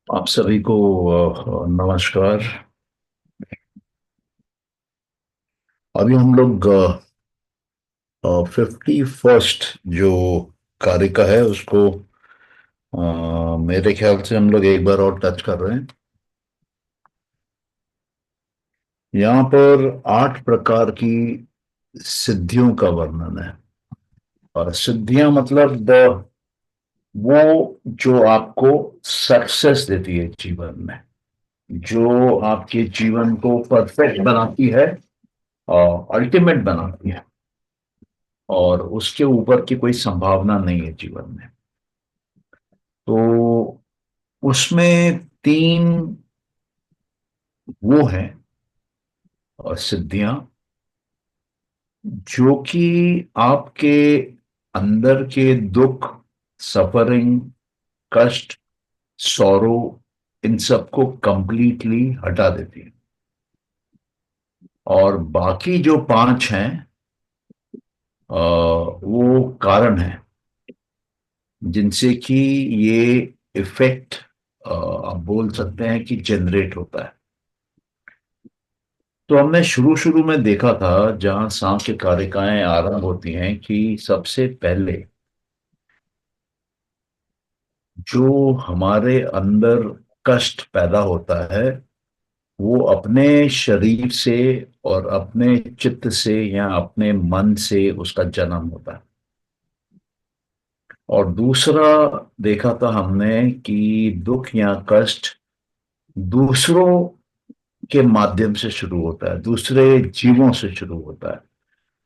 आप सभी को नमस्कार। अभी हम लोग 51st जो कारिका है उसको मेरे ख्याल से हम लोग एक बार और टच कर रहे हैं। यहाँ पर 8 प्रकार की सिद्धियों का वर्णन है। और सिद्धियां मतलब वो जो आपको सक्सेस देती है जीवन में, जो आपके जीवन को परफेक्ट बनाती है और अल्टीमेट बनाती है, और उसके ऊपर की कोई संभावना नहीं है जीवन में। तो उसमें तीन वो हैं और सिद्धियां जो कि आपके अंदर के दुख, सफरिंग, कष्ट, सौरो, इन सबको कंप्लीटली हटा देती है। और बाकी जो 5 हैं वो कारण हैं जिनसे कि ये इफेक्ट आप बोल सकते हैं कि जनरेट होता है। तो हमने शुरू शुरू में देखा था, जहां सांप की कारिकाएं आरंभ होती हैं, कि सबसे पहले जो हमारे अंदर कष्ट पैदा होता है वो अपने शरीर से और अपने चित्त से या अपने मन से उसका जन्म होता है। और दूसरा देखा था हमने कि दुख या कष्ट दूसरों के माध्यम से शुरू होता है, दूसरे जीवों से शुरू होता है,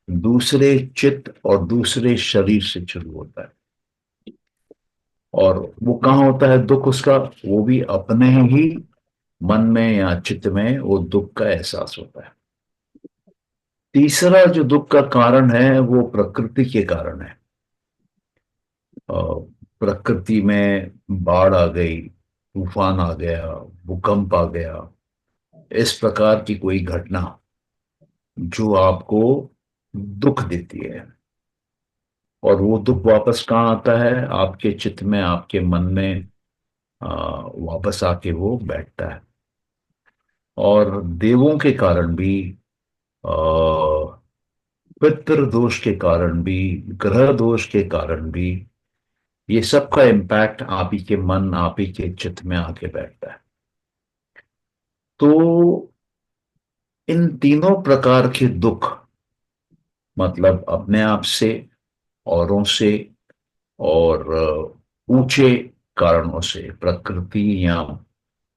दूसरे चित्त और दूसरे शरीर से शुरू होता है। और वो कहाँ होता है दुख उसका? वो भी अपने ही मन में या चित्त में वो दुख का एहसास होता है। तीसरा जो दुख का कारण है वो प्रकृति के कारण है। अ, प्रकृति में बाढ़ आ गई, तूफान आ गया, भूकंप आ गया, इस प्रकार की कोई घटना जो आपको दुख देती है। और वो दुख वापस कहाँ आता है? आपके चित्त में, आपके मन में वापस आके वो बैठता है। और देवों के कारण भी, पितृ दोष के कारण भी, ग्रह दोष के कारण भी, ये सब का इम्पैक्ट आप ही के मन, आप ही के चित्त में आके बैठता है। तो इन तीनों प्रकार के दुख, मतलब अपने आप से, औरों से, और ऊंचे कारणों से, प्रकृति या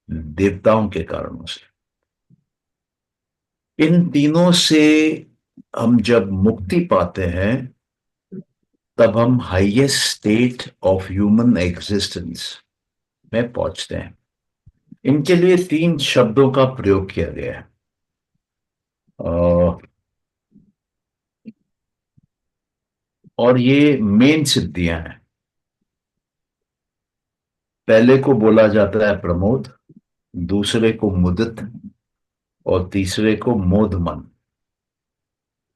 देवताओं के कारणों से, इन तीनों से हम जब मुक्ति पाते हैं तब हम highest state of human existence में पहुंचते हैं। इनके लिए 3 शब्दों का प्रयोग किया गया है। अ, और ये मेन सिद्धियां हैं। पहले को बोला जाता है प्रमोद, दूसरे को मुदित, और तीसरे को मोद मन।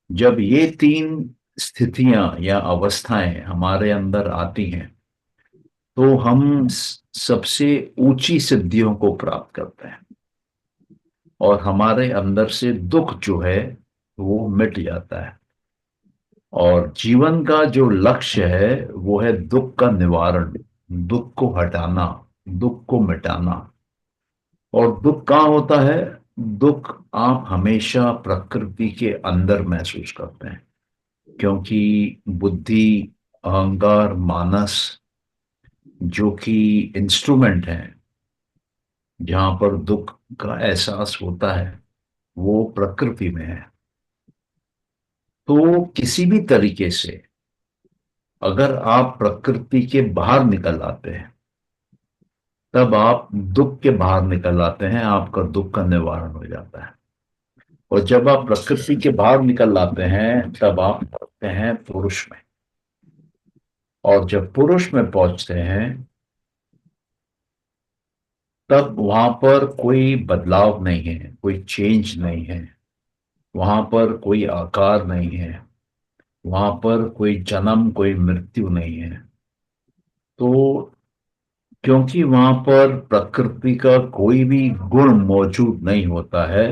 जब ये 3 स्थितियां या अवस्थाएं हमारे अंदर आती हैं तो हम सबसे ऊंची सिद्धियों को प्राप्त करते हैं, और हमारे अंदर से दुख जो है वो मिट जाता है। और जीवन का जो लक्ष्य है वो है दुख का निवारण, दुख को हटाना, दुख को मिटाना। और दुख कहाँ होता है? दुख आप हमेशा प्रकृति के अंदर महसूस करते हैं, क्योंकि बुद्धि, अहंकार, मानस जो कि इंस्ट्रूमेंट हैं जहां पर दुख का एहसास होता है वो प्रकृति में है। तो किसी भी तरीके से अगर आप प्रकृति के बाहर निकल आते हैं तब आप दुख के बाहर निकल आते हैं, आपका दुख का निवारण हो जाता है। और जब आप प्रकृति के बाहर निकल आते हैं तब आप पहुंचते हैं पुरुष में। और जब पुरुष में पहुंचते हैं तब वहां पर कोई बदलाव नहीं है, कोई चेंज नहीं है, वहां पर कोई आकार नहीं है, वहां पर कोई जन्म, कोई मृत्यु नहीं है। तो क्योंकि वहां पर प्रकृति का कोई भी गुण मौजूद नहीं होता है,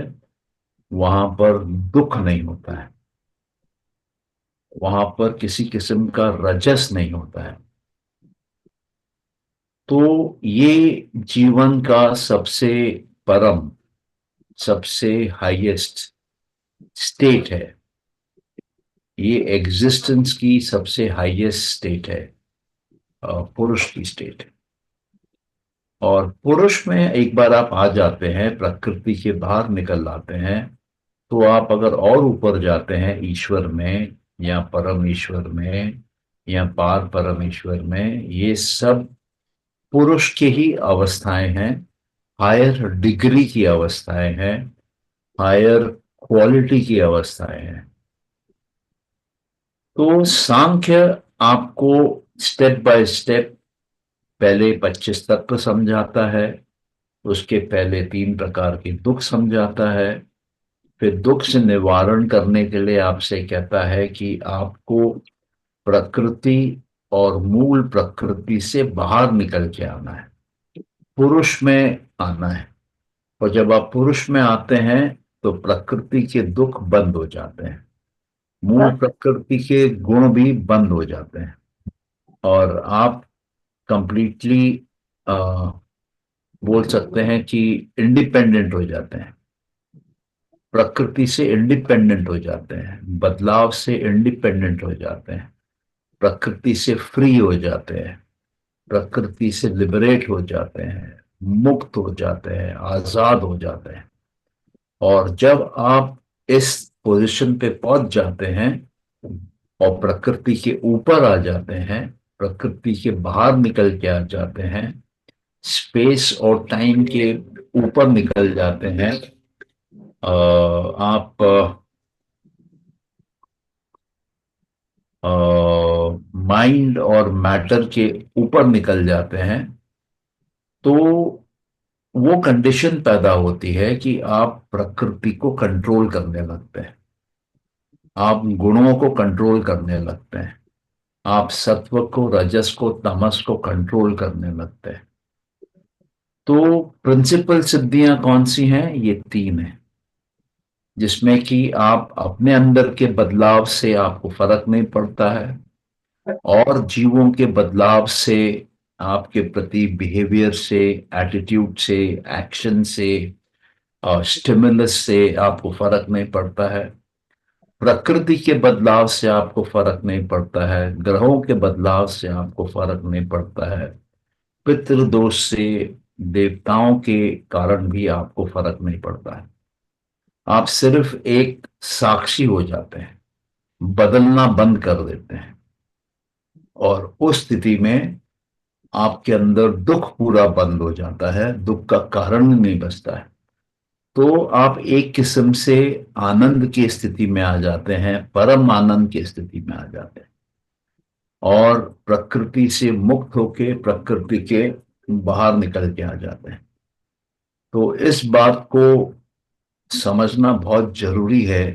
वहां पर दुख नहीं होता है, वहां पर किसी किस्म का रजस नहीं होता है। तो ये जीवन का सबसे परम, सबसे हाईएस्ट स्टेट है। ये एग्जिस्टेंस की सबसे हाईएस्ट स्टेट है, पुरुष की स्टेट है। और पुरुष में एक बार आप आ जाते हैं, प्रकृति के बाहर निकल आते हैं, तो आप अगर और ऊपर जाते हैं ईश्वर में, या परम ईश्वर में, या पार परम ईश्वर में, ये सब पुरुष की ही अवस्थाएं हैं, हायर डिग्री की अवस्थाएं हैं, हायर क्वालिटी की अवस्थाएं हैं। तो सांख्य आपको स्टेप बाय स्टेप पहले 25 तत्व समझाता है, उसके पहले 3 प्रकार के दुख समझाता है, फिर दुख से निवारण करने के लिए आपसे कहता है कि आपको प्रकृति और मूल प्रकृति से बाहर निकल के आना है, पुरुष में आना है। और जब आप पुरुष में आते हैं तो प्रकृति के दुख बंद हो जाते हैं, मूल प्रकृति के गुण भी बंद हो जाते हैं, और आप कंप्लीटली बोल सकते हैं कि इंडिपेंडेंट हो जाते हैं, प्रकृति से इंडिपेंडेंट हो जाते हैं, बदलाव से इंडिपेंडेंट हो जाते हैं, प्रकृति से फ्री हो जाते हैं, प्रकृति से लिबरेट हो जाते हैं, मुक्त हो जाते हैं, आजाद हो जाते हैं। और जब आप इस पोजीशन पे पहुंच जाते हैं और प्रकृति के ऊपर आ जाते हैं, प्रकृति के बाहर निकल के आ जाते हैं, स्पेस और टाइम के ऊपर निकल जाते हैं, आप माइंड और मैटर के ऊपर निकल जाते हैं, तो वो कंडीशन पैदा होती है कि आप प्रकृति को कंट्रोल करने लगते हैं, आप गुणों को कंट्रोल करने लगते हैं, आप सत्व को, रजस को, तमस को कंट्रोल करने लगते हैं। तो प्रिंसिपल सिद्धियां कौन सी हैं? ये 3 हैं, जिसमें कि आप अपने अंदर के बदलाव से आपको फर्क नहीं पड़ता है, और जीवों के बदलाव से, आपके प्रति बिहेवियर से, एटीट्यूड से, एक्शन से, स्टिमुलस से आपको फर्क नहीं पड़ता है, प्रकृति के बदलाव से आपको फर्क नहीं पड़ता है, ग्रहों के बदलाव से आपको फर्क नहीं पड़ता है, पितृदोष से, देवताओं के कारण भी आपको फर्क नहीं पड़ता है। आप सिर्फ एक साक्षी हो जाते हैं, बदलना बंद कर देते हैं, और उस स्थिति में आपके अंदर दुख पूरा बंद हो जाता है, दुख का कारण नहीं बचता है। तो आप एक किस्म से आनंद की स्थिति में आ जाते हैं, परम आनंद की स्थिति में आ जाते हैं, और प्रकृति से मुक्त होके प्रकृति के बाहर निकल के आ जाते हैं। तो इस बात को समझना बहुत जरूरी है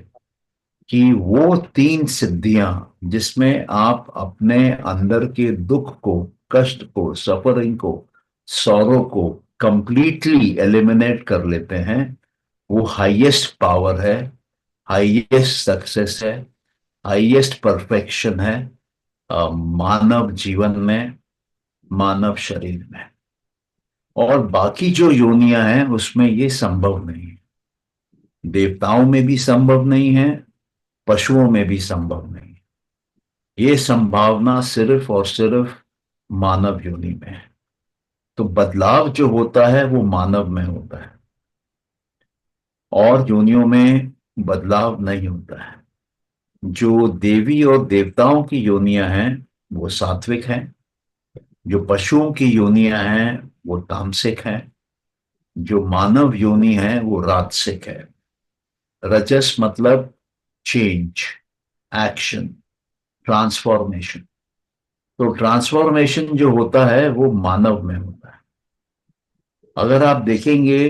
कि वो 3 सिद्धियां जिसमें आप अपने अंदर के दुख को, कष्ट को, सफरिंग को, सौरों को कंप्लीटली एलिमिनेट कर लेते हैं, वो हाईएस्ट पावर है, हाईएस्ट सक्सेस है, हाईएस्ट परफेक्शन है मानव जीवन में, मानव शरीर में। और बाकी जो योनियां हैं उसमें ये संभव नहीं है, देवताओं में भी संभव नहीं है, पशुओं में भी संभव नहीं है। ये संभावना सिर्फ और सिर्फ मानव योनि में है। तो बदलाव जो होता है वो मानव में होता है, और योनियों में बदलाव नहीं होता है। जो देवी और देवताओं की योनियां हैं वो सात्विक हैं, जो पशुओं की योनियां हैं वो तामसिक हैं, जो मानव योनि है वो राजसिक है। रजस मतलब चेंज, एक्शन, ट्रांसफॉर्मेशन। तो ट्रांसफॉर्मेशन जो होता है वो मानव में होता है। अगर आप देखेंगे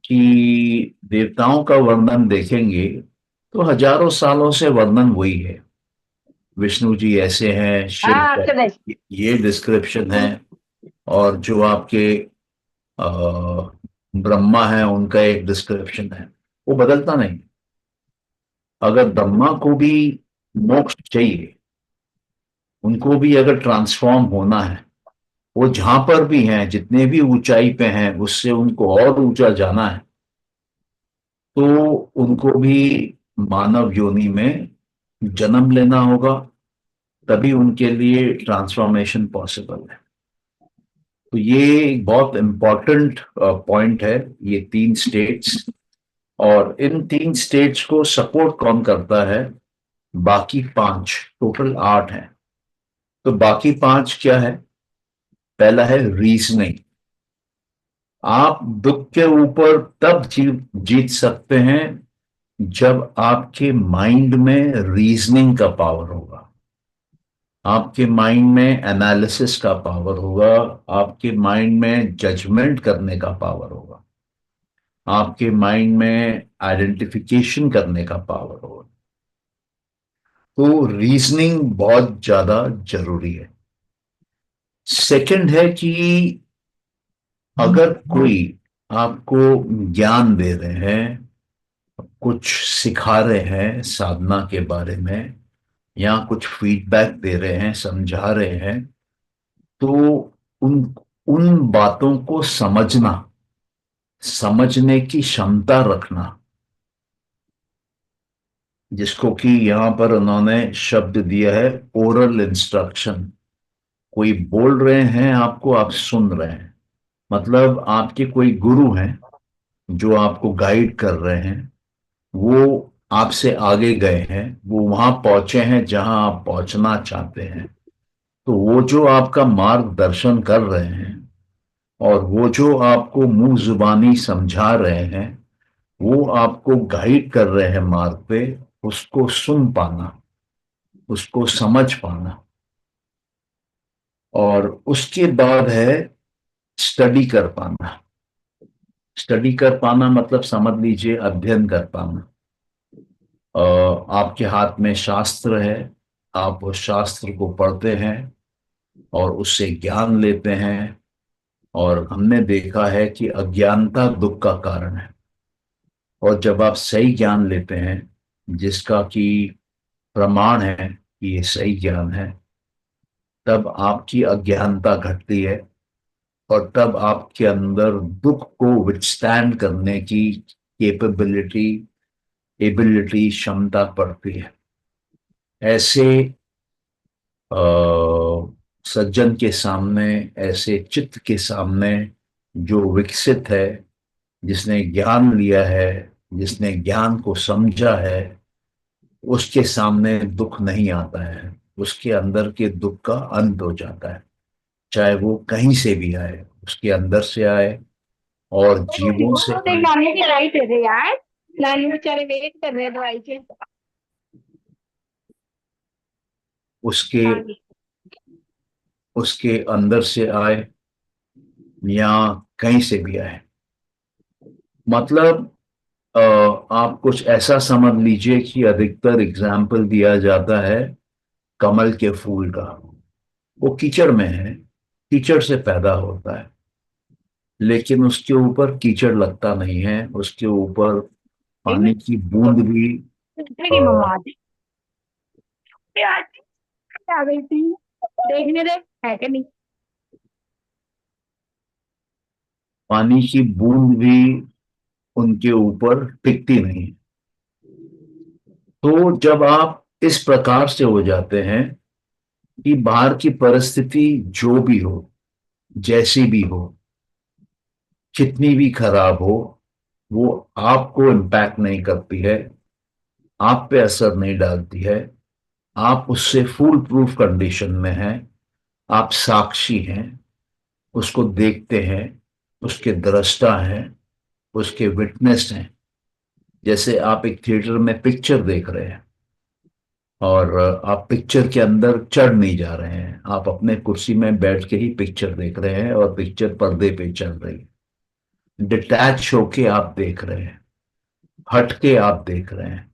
कि देवताओं का वर्णन देखेंगे तो हजारों सालों से वर्णन वही है, विष्णु जी ऐसे हैं, शिव हाँ का करेक्ट। ये डिस्क्रिप्शन है, और जो आपके अ, ब्रह्मा है उनका एक डिस्क्रिप्शन है, वो बदलता नहीं। अगर ब्रह्मा को भी मोक्ष चाहिए, उनको भी अगर ट्रांसफॉर्म होना है, वो जहां पर भी हैं, जितने भी ऊंचाई पे हैं, उससे उनको और ऊंचा जाना है, तो उनको भी मानव योनि में जन्म लेना होगा, तभी उनके लिए ट्रांसफॉर्मेशन पॉसिबल है। तो ये एक बहुत इंपॉर्टेंट पॉइंट है, ये तीन स्टेट्स। और इन तीन स्टेट्स को सपोर्ट कौन करता है? बाकी पांच, टोटल आठ है। तो बाकी पांच क्या है? पहला है रीजनिंग। आप दुख के ऊपर तब जीत सकते हैं जब आपके माइंड में रीजनिंग का पावर होगा, आपके माइंड में एनालिसिस का पावर होगा, आपके माइंड में जजमेंट करने का पावर होगा, आपके माइंड में आइडेंटिफिकेशन करने का पावर होगा। तो रीजनिंग बहुत ज्यादा जरूरी है। सेकंड है कि अगर कोई आपको ज्ञान दे रहे हैं, कुछ सिखा रहे हैं साधना के बारे में, या कुछ फीडबैक दे रहे हैं, समझा रहे हैं, तो उन उन बातों को समझना, समझने की क्षमता रखना, जिसको कि यहां पर उन्होंने शब्द दिया है ओरल इंस्ट्रक्शन। कोई बोल रहे हैं आपको, आप सुन रहे हैं, मतलब आपके कोई गुरु हैं जो आपको गाइड कर रहे हैं, वो आपसे आगे गए हैं, वो वहां पहुंचे हैं जहां आप पहुंचना चाहते हैं। तो वो जो आपका मार्गदर्शन कर रहे हैं, और वो जो आपको मुंह जुबानी समझा रहे हैं, वो आपको गाइड कर रहे हैं मार्ग पे, उसको सुन पाना, उसको समझ पाना। और उसके बाद है स्टडी कर पाना। स्टडी कर पाना मतलब समझ लीजिए अध्ययन कर पाना। आपके हाथ में शास्त्र है, आप उस शास्त्र को पढ़ते हैं और उससे ज्ञान लेते हैं। और हमने देखा है कि अज्ञानता दुख का कारण है। और जब आप सही ज्ञान लेते हैं, जिसका कि प्रमाण है कि ये सही ज्ञान है, तब आपकी अज्ञानता घटती है, और तब आपके अंदर दुख को विथस्टैंड करने की कैपेबिलिटी, एबिलिटी, क्षमता बढ़ती है। ऐसे अ, सज्जन के सामने, ऐसे चित्त के सामने जो विकसित है, जिसने ज्ञान लिया है, जिसने ज्ञान को समझा है, उसके सामने दुख नहीं आता है। उसके अंदर के दुख का अंत हो जाता है, चाहे वो कहीं से भी आए, उसके अंदर से आए और जीवों से देख, आए। नानी की दवाई दे दे यार। नानी बेचारे वेट कर रहे हैं दवाई के। उसके आगे। उसके अंदर से आए या कहीं से भी आए। मतलब आप कुछ ऐसा समझ लीजिए कि अधिकतर एग्जाम्पल दिया जाता है कमल के फूल का। वो कीचड़ में है, कीचड़ से पैदा होता है, लेकिन उसके ऊपर कीचड़ लगता नहीं है, उसके ऊपर देखने पानी की बूंद भी देखने अ, की मम्मा आती यार। आ गई थी। देखने दे, है कि नहीं। पानी की बूंद भी उनके ऊपर टिकती नहीं। तो जब आप इस प्रकार से हो जाते हैं कि बाहर की परिस्थिति जो भी हो, जैसी भी हो, कितनी भी खराब हो, वो आपको इम्पैक्ट नहीं करती है, आप पे असर नहीं डालती है। आप उससे फूल प्रूफ कंडीशन में हैं, आप साक्षी हैं, उसको देखते हैं, उसके दृष्टा हैं, उसके विटनेस हैं। जैसे आप एक थिएटर में पिक्चर देख रहे हैं, और आप पिक्चर के अंदर चढ़ नहीं जा रहे हैं, आप अपने कुर्सी में बैठ के ही पिक्चर देख रहे हैं, और पिक्चर पर्दे पे चल रही है। डिटैच होके आप देख रहे हैं, हट के आप देख रहे हैं।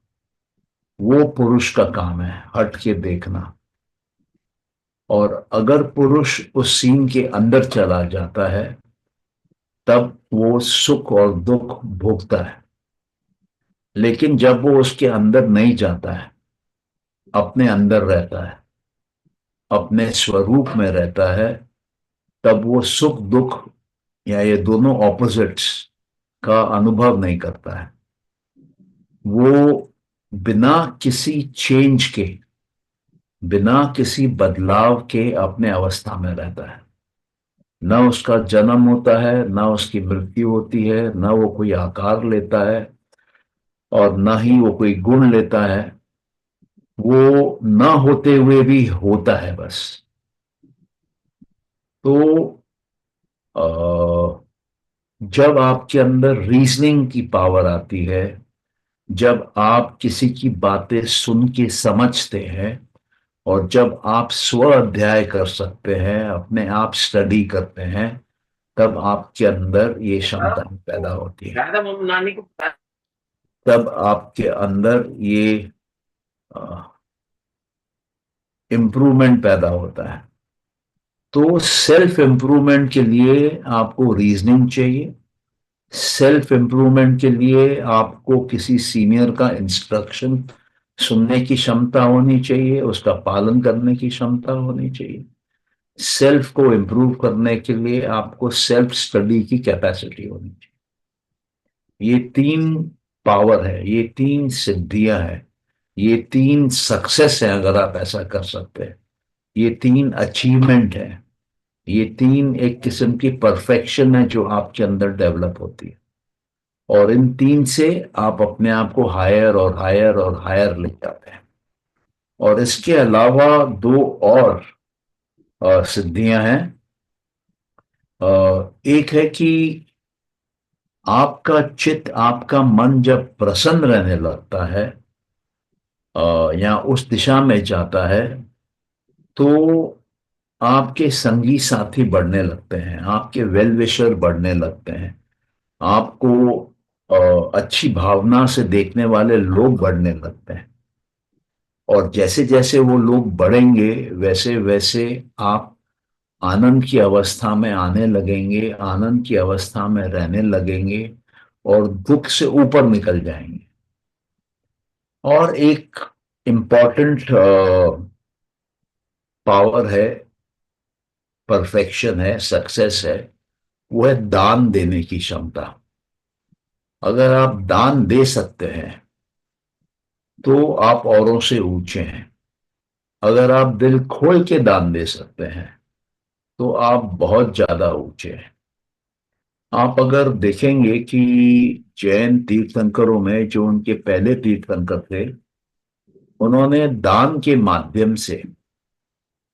वो पुरुष का काम है, हट के देखना। और अगर पुरुष उस सीन के अंदर चला जाता है तब वो सुख और दुख भोगता है। लेकिन जब वो उसके अंदर नहीं जाता है, अपने अंदर रहता है, अपने स्वरूप में रहता है, तब वो सुख दुख या ये दोनों ऑपोजिट्स का अनुभव नहीं करता है। वो बिना किसी चेंज के, बिना किसी बदलाव के अपने अवस्था में रहता है। न उसका जन्म होता है, न उसकी मृत्यु होती है, न वो कोई आकार लेता है और न ही वो कोई गुण लेता है। वो न होते हुए भी होता है बस। तो जब आपके अंदर रीजनिंग की पावर आती है, जब आप किसी की बातें सुन के समझते हैं और जब आप स्व अध्याय कर सकते हैं, अपने आप स्टडी करते हैं, तब आपके अंदर ये क्षमता पैदा होती है। तब आपके अंदर ये इम्प्रूवमेंट पैदा होता है। तो सेल्फ इम्प्रूवमेंट के लिए आपको रीजनिंग चाहिए। सेल्फ इम्प्रूवमेंट के लिए आपको किसी सीनियर का इंस्ट्रक्शन सुनने की क्षमता होनी चाहिए, उसका पालन करने की क्षमता होनी चाहिए। सेल्फ को इम्प्रूव करने के लिए आपको सेल्फ स्टडी की कैपेसिटी होनी चाहिए। ये तीन पावर है, ये तीन सिद्धियां हैं, ये तीन सक्सेस है। अगर आप ऐसा कर सकते हैं, ये तीन अचीवमेंट है, ये तीन एक किस्म की परफेक्शन है जो आपके अंदर डेवलप होती है। और इन तीन से आप अपने आप को हायर और हायर और हायर ले जाते हैं। और इसके अलावा दो और सिद्धियां हैं। एक है कि आपका चित्त, आपका मन जब प्रसन्न रहने लगता है या उस दिशा में जाता है, तो आपके संगी साथी बढ़ने लगते हैं, आपके वेल विशर बढ़ने लगते हैं, आपको अच्छी भावना से देखने वाले लोग बढ़ने लगते हैं। और जैसे जैसे वो लोग बढ़ेंगे, वैसे वैसे आप आनंद की अवस्था में आने लगेंगे, आनंद की अवस्था में रहने लगेंगे और दुख से ऊपर निकल जाएंगे। और एक इम्पॉर्टेंट पावर है, परफेक्शन है, सक्सेस है, वो है दान देने की क्षमता। अगर आप दान दे सकते हैं तो आप औरों से ऊंचे हैं। अगर आप दिल खोल के दान दे सकते हैं तो आप बहुत ज्यादा ऊंचे हैं। आप अगर देखेंगे कि जैन तीर्थंकरों में जो उनके पहले तीर्थंकर थे, उन्होंने दान के माध्यम से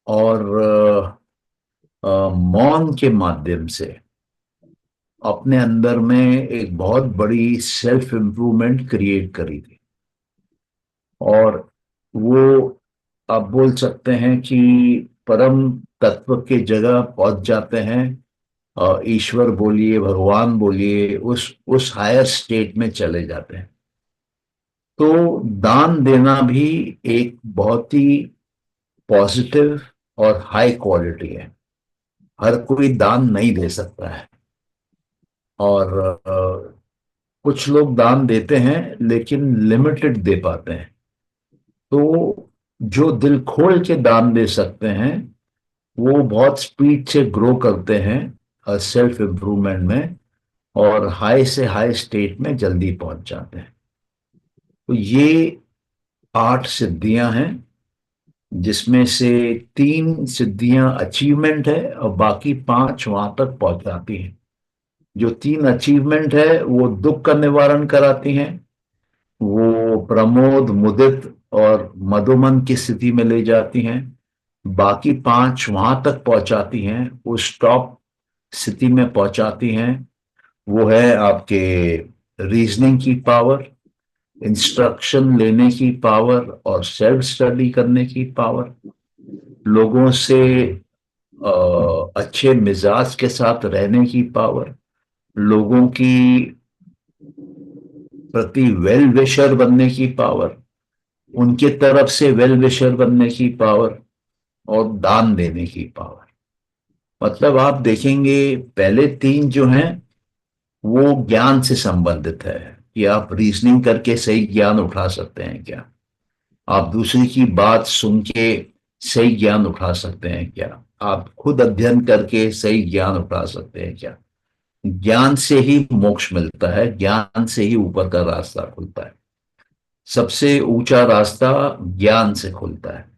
और मौन के माध्यम से अपने अंदर में एक बहुत बड़ी सेल्फ इम्प्रूवमेंट क्रिएट करी थी। और वो, आप बोल सकते हैं कि परम तत्व के जगह पहुंच जाते हैं। ईश्वर बोलिए, भगवान बोलिए, उस हायर स्टेट में चले जाते हैं। तो दान देना भी एक बहुत ही पॉजिटिव और हाई क्वालिटी है। हर कोई दान नहीं दे सकता है। और कुछ लोग दान देते हैं लेकिन लिमिटेड दे पाते हैं। तो जो दिल खोल के दान दे सकते हैं, वो बहुत स्पीड से ग्रो करते हैं सेल्फ इम्प्रूवमेंट में और हाई से हाई स्टेट में जल्दी पहुंच जाते हैं। तो ये 8 सिद्धियां हैं, जिसमें से 3 सिद्धियां अचीवमेंट है और बाकी 5 वहां तक पहुंचाती हैं। जो 3 अचीवमेंट है वो दुख का निवारण कराती हैं, वो प्रमोद, मुदित और मधुमन की स्थिति में ले जाती हैं। बाकी 5 वहां तक पहुंचाती हैं, उस टॉप स्थिति में पहुंचाती हैं। वो है आपके रीजनिंग की पावर, इंस्ट्रक्शन लेने की पावर और सेल्फ स्टडी करने की पावर, लोगों से अच्छे मिजाज के साथ रहने की पावर, लोगों की प्रति वेल विशर बनने की पावर, उनके तरफ से वेल विशर बनने की पावर, और दान देने की पावर। मतलब आप देखेंगे पहले तीन जो हैं वो ज्ञान से संबंधित है कि आप रीजनिंग करके सही ज्ञान उठा सकते हैं क्या, आप दूसरे की बात सुन के सही ज्ञान उठा सकते हैं क्या, आप खुद अध्ययन करके सही ज्ञान उठा सकते हैं क्या। ज्ञान से ही मोक्ष मिलता है, ज्ञान से ही ऊपर का रास्ता खुलता है। सबसे ऊंचा रास्ता ज्ञान से खुलता है।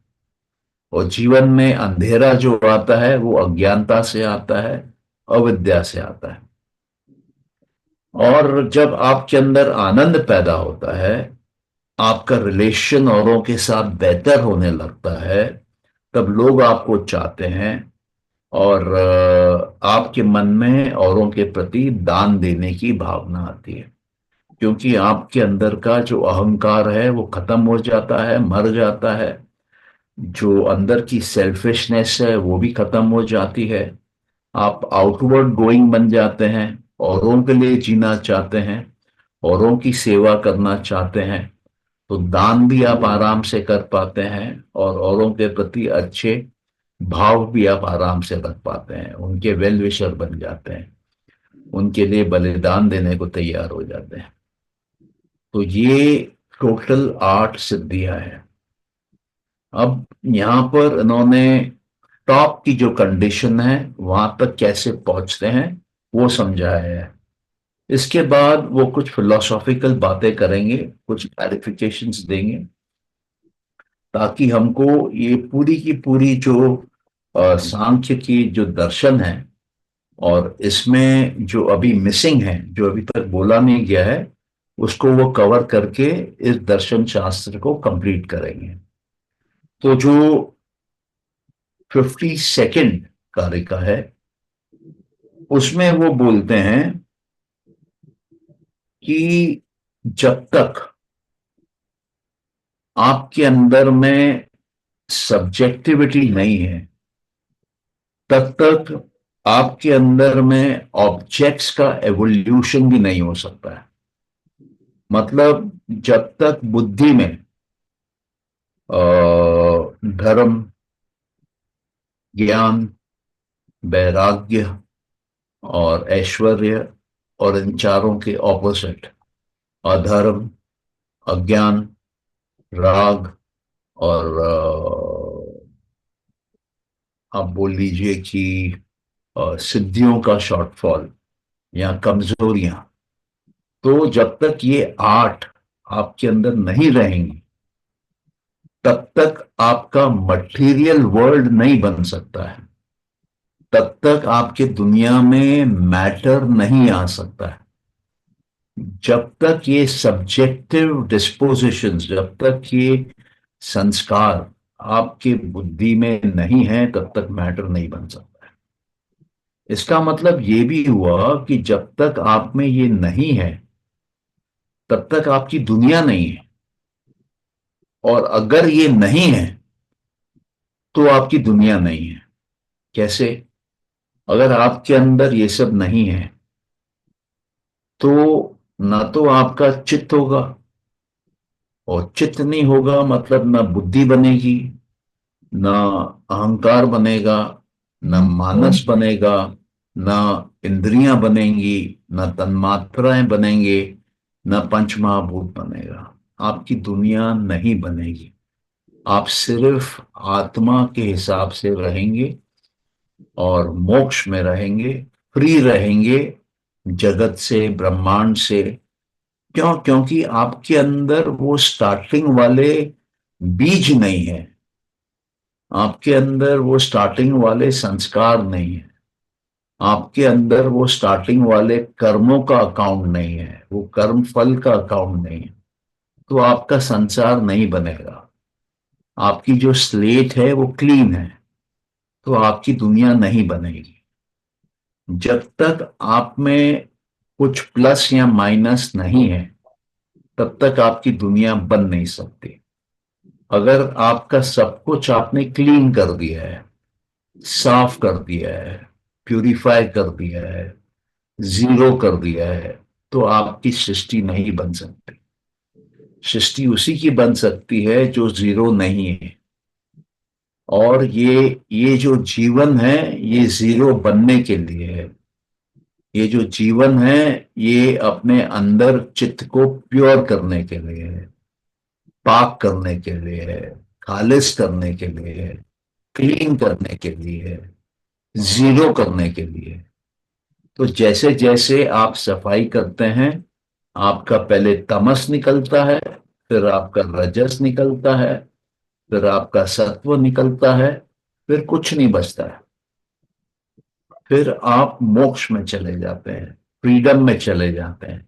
और जीवन में अंधेरा जो आता है वो अज्ञानता से आता है, अविद्या से आता है। और जब आपके अंदर आनंद पैदा होता है, आपका रिलेशन औरों के साथ बेहतर होने लगता है, तब लोग आपको चाहते हैं। और आपके मन में औरों के प्रति दान देने की भावना आती है, क्योंकि आपके अंदर का जो अहंकार है वो खत्म हो जाता है, मर जाता है। जो अंदर की सेल्फिशनेस है वो भी खत्म हो जाती है। आप आउटवर्ड गोइंग बन जाते हैं, औरों के लिए जीना चाहते हैं, औरों की सेवा करना चाहते हैं। तो दान भी आप आराम से कर पाते हैं और औरों के प्रति अच्छे भाव भी आप आराम से रख पाते हैं, उनके वेल विशर बन जाते हैं, उनके लिए बलिदान देने को तैयार हो जाते हैं। तो ये टोटल 8 सिद्धियां हैं। अब यहां पर इन्होंने टॉप की जो कंडीशन है वहां तक कैसे पहुंचते हैं वो समझाया है। इसके बाद वो कुछ फिलोसॉफिकल बातें करेंगे, कुछ क्लैरिफिकेशंस देंगे, ताकि हमको ये पूरी की पूरी जो सांख्य की जो दर्शन है और इसमें जो अभी मिसिंग है, जो अभी तक बोला नहीं गया है, उसको वो कवर करके इस दर्शन शास्त्र को कंप्लीट करेंगे। तो जो 52nd कारिका है उसमें वो बोलते हैं कि जब तक आपके अंदर में सब्जेक्टिविटी नहीं है, तब तक आपके अंदर में ऑब्जेक्ट्स का एवोल्यूशन भी नहीं हो सकता है। मतलब जब तक बुद्धि में धर्म, ज्ञान, वैराग्य और ऐश्वर्य, और इन चारों के ऑपोजिट अधर्म, अज्ञान, राग और आप बोल लीजिए कि सिद्धियों का शॉर्टफॉल या कमजोरियां, तो जब तक ये 8 आपके अंदर नहीं रहेंगी तब तक आपका मटेरियल वर्ल्ड नहीं बन सकता है, तब तक आपके दुनिया में मैटर नहीं आ सकता है। जब तक ये सब्जेक्टिव डिस्पोजिशंस, जब तक ये संस्कार आपके बुद्धि में नहीं है, तब तक मैटर नहीं बन सकता है। इसका मतलब ये भी हुआ कि जब तक आप में ये नहीं है तब तक आपकी दुनिया नहीं है, और अगर ये नहीं है तो आपकी दुनिया नहीं है। कैसे? अगर आपके अंदर ये सब नहीं है तो ना तो आपका चित्त होगा, और चित्त नहीं होगा मतलब ना बुद्धि बनेगी, ना अहंकार बनेगा, ना मानस बनेगा, ना इंद्रियां बनेंगी, ना तन्मात्राएं बनेंगे, ना पंचमहाभूत बनेगा। आपकी दुनिया नहीं बनेगी। आप सिर्फ आत्मा के हिसाब से रहेंगे और मोक्ष में रहेंगे, फ्री रहेंगे जगत से, ब्रह्मांड से। क्यों? क्योंकि आपके अंदर वो स्टार्टिंग वाले बीज नहीं है, आपके अंदर वो स्टार्टिंग वाले संस्कार नहीं है, आपके अंदर वो स्टार्टिंग वाले कर्मों का अकाउंट नहीं है, वो कर्म फल का अकाउंट नहीं है। तो आपका संसार नहीं बनेगा। आपकी जो स्लेट है वो क्लीन है, तो आपकी दुनिया नहीं बनेगी। जब तक आप में कुछ प्लस या माइनस नहीं है तब तक आपकी दुनिया बन नहीं सकती। अगर आपका सब कुछ आपने क्लीन कर दिया है, साफ कर दिया है, प्यूरिफाई कर दिया है, जीरो कर दिया है, तो आपकी सृष्टि नहीं बन सकती। सृष्टि उसी की बन सकती है जो जीरो नहीं है। और ये जो जीवन है ये जीरो बनने के लिए है। ये जो जीवन है ये अपने अंदर चित्त को प्योर करने के लिए है, पाक करने के लिए है, खालिस करने के लिए है, क्लीन करने के लिए है, जीरो करने के लिए है। तो जैसे जैसे आप सफाई करते हैं, आपका पहले तमस निकलता है, फिर आपका रजस निकलता है, फिर आपका सत्व निकलता है, फिर कुछ नहीं बचता है। फिर आप मोक्ष में चले जाते हैं, फ्रीडम में चले जाते हैं,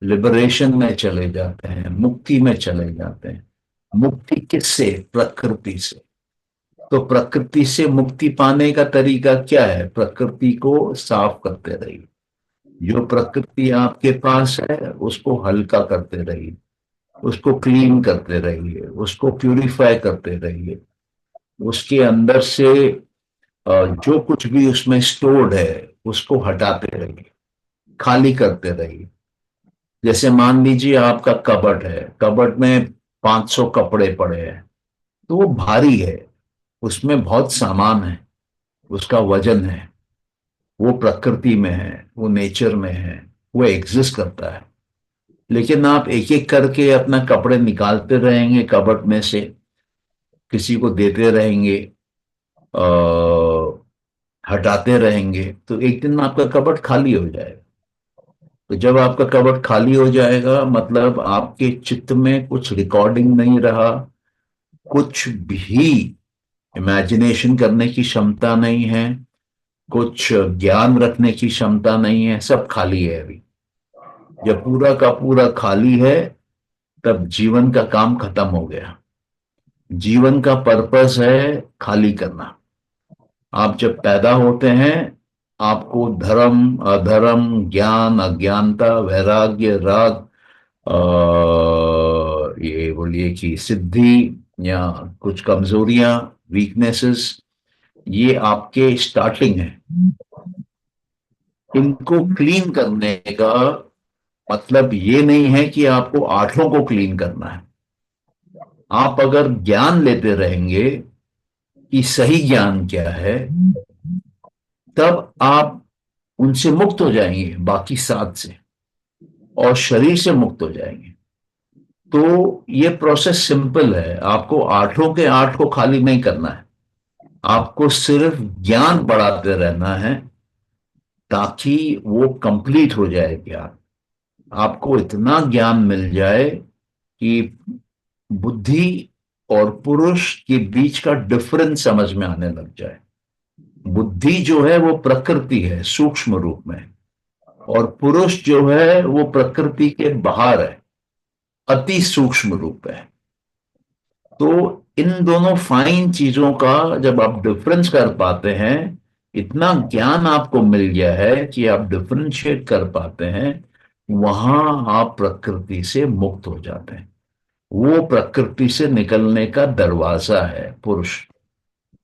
लिबरेशन में चले जाते हैं, मुक्ति में चले जाते हैं। मुक्ति किससे? प्रकृति से। तो प्रकृति से मुक्ति पाने का तरीका क्या है? प्रकृति को साफ करते रहिए। जो प्रकृति आपके पास है उसको हल्का करते रहिए, उसको क्लीन करते रहिए, उसको प्यूरिफाई करते रहिए। उसके अंदर से जो कुछ भी उसमें स्टोर्ड है उसको हटाते रहिए, खाली करते रहिए। जैसे मान लीजिए आपका कबर्ड है, कबर्ड में 500 कपड़े पड़े हैं, तो वो भारी है, उसमें बहुत सामान है, उसका वजन है, वो प्रकृति में है, वो नेचर में है, वो एग्जिस्ट करता है। लेकिन आप एक एक करके अपना कपड़े निकालते रहेंगे कबर्ड में से, किसी को देते रहेंगे, आ, हटाते रहेंगे, तो एक दिन आपका कबर्ड खाली हो जाएगा। तो जब आपका कबर्ड खाली हो जाएगा मतलब आपके चित्त में कुछ रिकॉर्डिंग नहीं रहा, कुछ भी इमेजिनेशन करने की क्षमता नहीं है, कुछ ज्ञान रखने की क्षमता नहीं है, सब खाली है अभी। जब पूरा का पूरा खाली है तब जीवन का काम खत्म हो गया। जीवन का पर्पस है खाली करना। आप जब पैदा होते हैं आपको धर्म अधर्म, ज्ञान अज्ञानता, वैराग्य राग, ये बोलिए कि सिद्धि या कुछ कमजोरियां, वीकनेसेस, ये आपके स्टार्टिंग है। इनको क्लीन करने का मतलब ये नहीं है कि आपको आठों को क्लीन करना है। आप अगर ज्ञान लेते रहेंगे कि सही ज्ञान क्या है, तब आप उनसे मुक्त हो जाएंगे, बाकी सात से, और शरीर से मुक्त हो जाएंगे। तो ये प्रोसेस सिंपल है, आपको आठों के आठ को खाली नहीं करना है, आपको सिर्फ ज्ञान बढ़ाते रहना है ताकि वो कंप्लीट हो जाए ज्ञान। आपको इतना ज्ञान मिल जाए कि बुद्धि और पुरुष के बीच का डिफरेंस समझ में आने लग जाए। बुद्धि जो है वो प्रकृति है सूक्ष्म रूप में, और पुरुष जो है वो प्रकृति के बाहर है, अति सूक्ष्म रूप है। तो इन दोनों फाइन चीजों का जब आप डिफरेंस कर पाते हैं, इतना ज्ञान आपको मिल गया है कि आप डिफरेंशिएट कर पाते हैं, वहां आप प्रकृति से मुक्त हो जाते हैं। वो प्रकृति से निकलने का दरवाजा है पुरुष।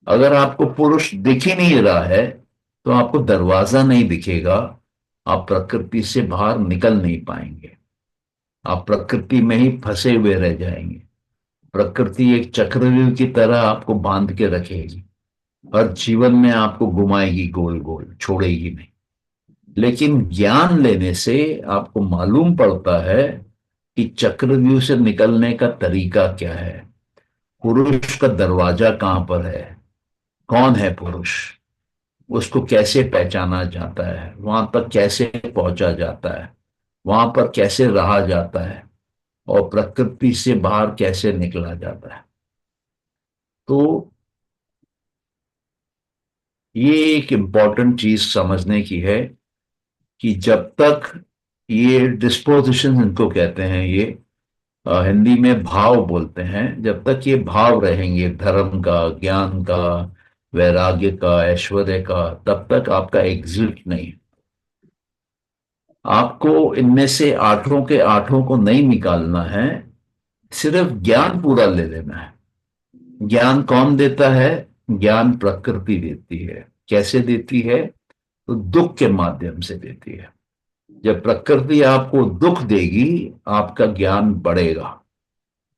अगर आपको पुरुष दिख ही नहीं रहा है तो आपको दरवाजा नहीं दिखेगा, आप प्रकृति से बाहर निकल नहीं पाएंगे, आप प्रकृति में ही फंसे हुए रह जाएंगे। प्रकृति एक चक्रव्यूह की तरह आपको बांध के रखेगी, हर जीवन में आपको घुमाएगी गोल गोल, छोड़ेगी नहीं। लेकिन ज्ञान लेने से आपको मालूम पड़ता है कि चक्रव्यूह से निकलने का तरीका क्या है, पुरुष का दरवाजा कहां पर है, कौन है पुरुष, उसको कैसे पहचाना जाता है, वहां तक कैसे पहुंचा जाता है, वहां पर कैसे रहा जाता है, और प्रकृति से बाहर कैसे निकला जाता है। तो ये एक इम्पॉर्टेंट चीज समझने की है कि जब तक ये डिस्पोजिशन इनको कहते हैं, ये हिंदी में भाव बोलते हैं, जब तक ये भाव रहेंगे धर्म का, ज्ञान का, वैराग्य का, ऐश्वर्य का, तब तक आपका एग्जिट नहीं। आपको इनमें से आठों के आठों को नहीं निकालना है, सिर्फ ज्ञान पूरा ले लेना है। ज्ञान कौन देता है? ज्ञान प्रकृति देती है। कैसे देती है? तो दुख के माध्यम से देती है। जब प्रकृति आपको दुख देगी आपका ज्ञान बढ़ेगा,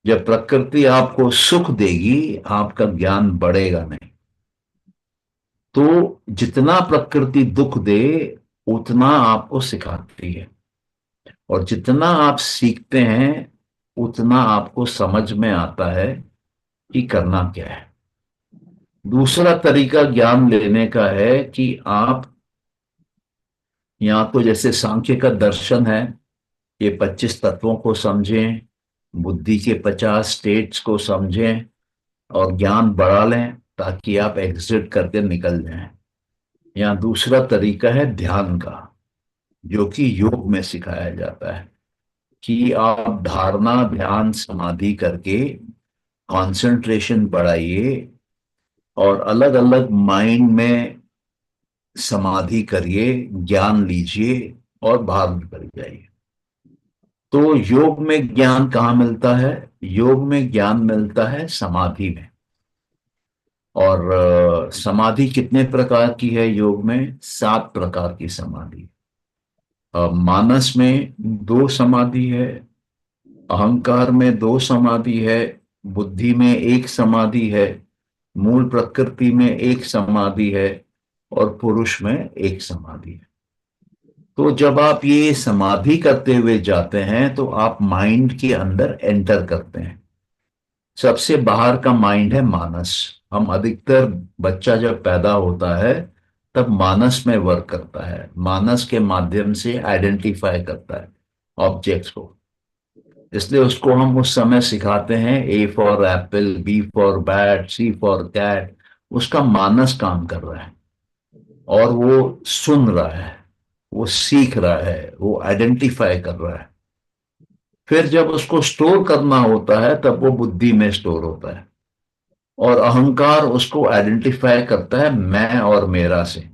जब प्रकृति आपको सुख देगी, आपका ज्ञान बढ़ेगा नहीं। तो जितना प्रकृति दुख दे, उतना आपको सिखाती है, और जितना आप सीखते हैं, उतना आपको समझ में आता है कि करना क्या है। दूसरा तरीका ज्ञान लेने का है कि आप, या तो जैसे सांख्य का दर्शन है, ये 25 तत्वों को समझें, बुद्धि के 50 स्टेट्स को समझें और ज्ञान बढ़ा लें, ताकि आप एग्जिट करके निकल जाएं। या दूसरा तरीका है ध्यान का, जो कि योग में सिखाया जाता है, कि आप धारणा, ध्यान, समाधि करके कंसंट्रेशन बढ़ाइए और अलग अलग माइंड में समाधि करिए, ज्ञान लीजिए और बाहर निकल जाइए। तो योग में ज्ञान कहाँ मिलता है? योग में ज्ञान मिलता है समाधि में। और समाधि कितने प्रकार की है? योग में 7 प्रकार की समाधि। मानस में 2 समाधि है, अहंकार में 2 समाधि है, बुद्धि में 1 समाधि है, मूल प्रकृति में 1 समाधि है, और पुरुष में 1 समाधि है। तो जब आप ये समाधि करते हुए जाते हैं, तो आप माइंड के अंदर एंटर करते हैं। सबसे बाहर का माइंड है मानस। हम अधिकतर, बच्चा जब पैदा होता है तब मानस में वर्क करता है, मानस के माध्यम से आइडेंटिफाई करता है ऑब्जेक्ट्स को। इसलिए उसको हम उस समय सिखाते हैं A for apple, B for bat, C for cat. उसका मानस काम कर रहा है, और वो सुन रहा है, वो सीख रहा है, वो आइडेंटिफाई कर रहा है। फिर जब उसको स्टोर करना होता है, तब वो बुद्धि में स्टोर होता है, और अहंकार उसको आइडेंटिफाई करता है मैं और मेरा से।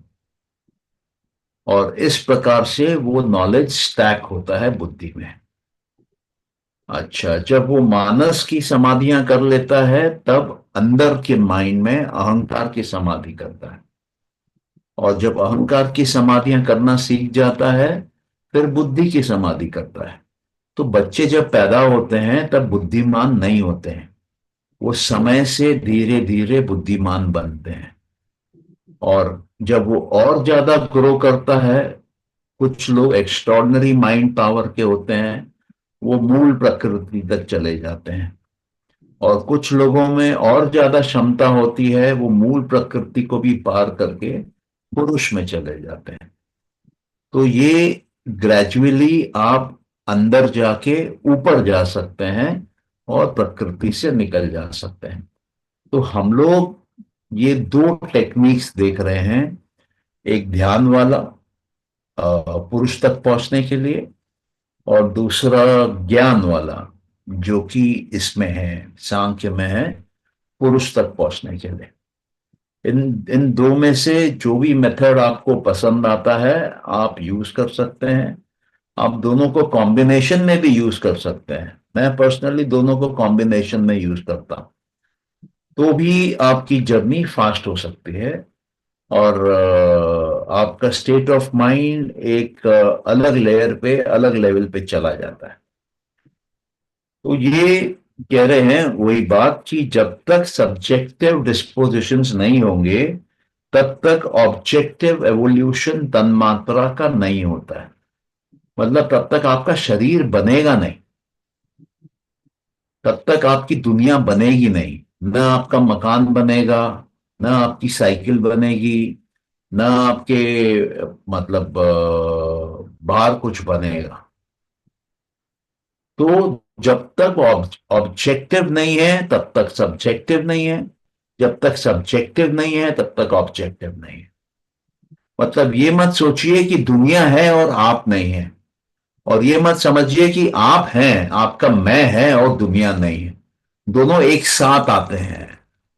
और इस प्रकार से वो नॉलेज स्टैक होता है बुद्धि में। अच्छा, जब वो मानस की समाधियां कर लेता है, तब अंदर के माइंड में अहंकार की समाधि करता है। और जब अहंकार की समाधियां करना सीख जाता है, फिर बुद्धि की समाधि करता है। तो बच्चे जब पैदा होते हैं तब बुद्धिमान नहीं होते हैं, वो समय से धीरे धीरे बुद्धिमान बनते हैं। और जब वो और ज्यादा ग्रो करता है, कुछ लोग एक्स्ट्रॉर्डनरी माइंड पावर के होते हैं, वो मूल प्रकृति तक चले जाते हैं। और कुछ लोगों में और ज्यादा क्षमता होती है, वो मूल प्रकृति को भी पार करके पुरुष में चले जाते हैं। तो ये ग्रेजुअली आप अंदर जाके ऊपर जा सकते हैं और प्रकृति से निकल जा सकते हैं। तो हम लोग ये 2 टेक्निक्स देख रहे हैं, एक ध्यान वाला पुरुष तक पहुंचने के लिए, और दूसरा ज्ञान वाला, जो कि इसमें है, सांख्य में है, पुरुष तक पहुंचने के लिए। इन इन 2 में से जो भी मेथड आपको पसंद आता है, आप यूज कर सकते हैं। आप दोनों को कॉम्बिनेशन में भी यूज कर सकते हैं। मैं पर्सनली दोनों को कॉम्बिनेशन में यूज करता हूं, तो भी आपकी जर्नी फास्ट हो सकती है, और आपका स्टेट ऑफ माइंड एक अलग लेयर पे, अलग लेवल पे चला जाता है। तो ये कह रहे हैं वही बात, कि जब तक सब्जेक्टिव डिस्पोजिशंस नहीं होंगे, तब तक ऑब्जेक्टिव एवोल्यूशन तन्मात्रा का नहीं होता है। मतलब तब तक आपका शरीर बनेगा नहीं, तब तक आपकी दुनिया बनेगी नहीं। न आपका मकान बनेगा, न आपकी साइकिल बनेगी, न आपके मतलब बाहर कुछ बनेगा। तो जब तक ऑब्जेक्टिव नहीं है, तब तक सब्जेक्टिव नहीं है। जब तक सब्जेक्टिव नहीं है, तब तक ऑब्जेक्टिव नहीं है। मतलब ये मत सोचिए कि दुनिया है और आप नहीं है, और ये मत समझिए कि आप हैं, आपका मैं है और दुनिया नहीं है। दोनों एक साथ आते हैं,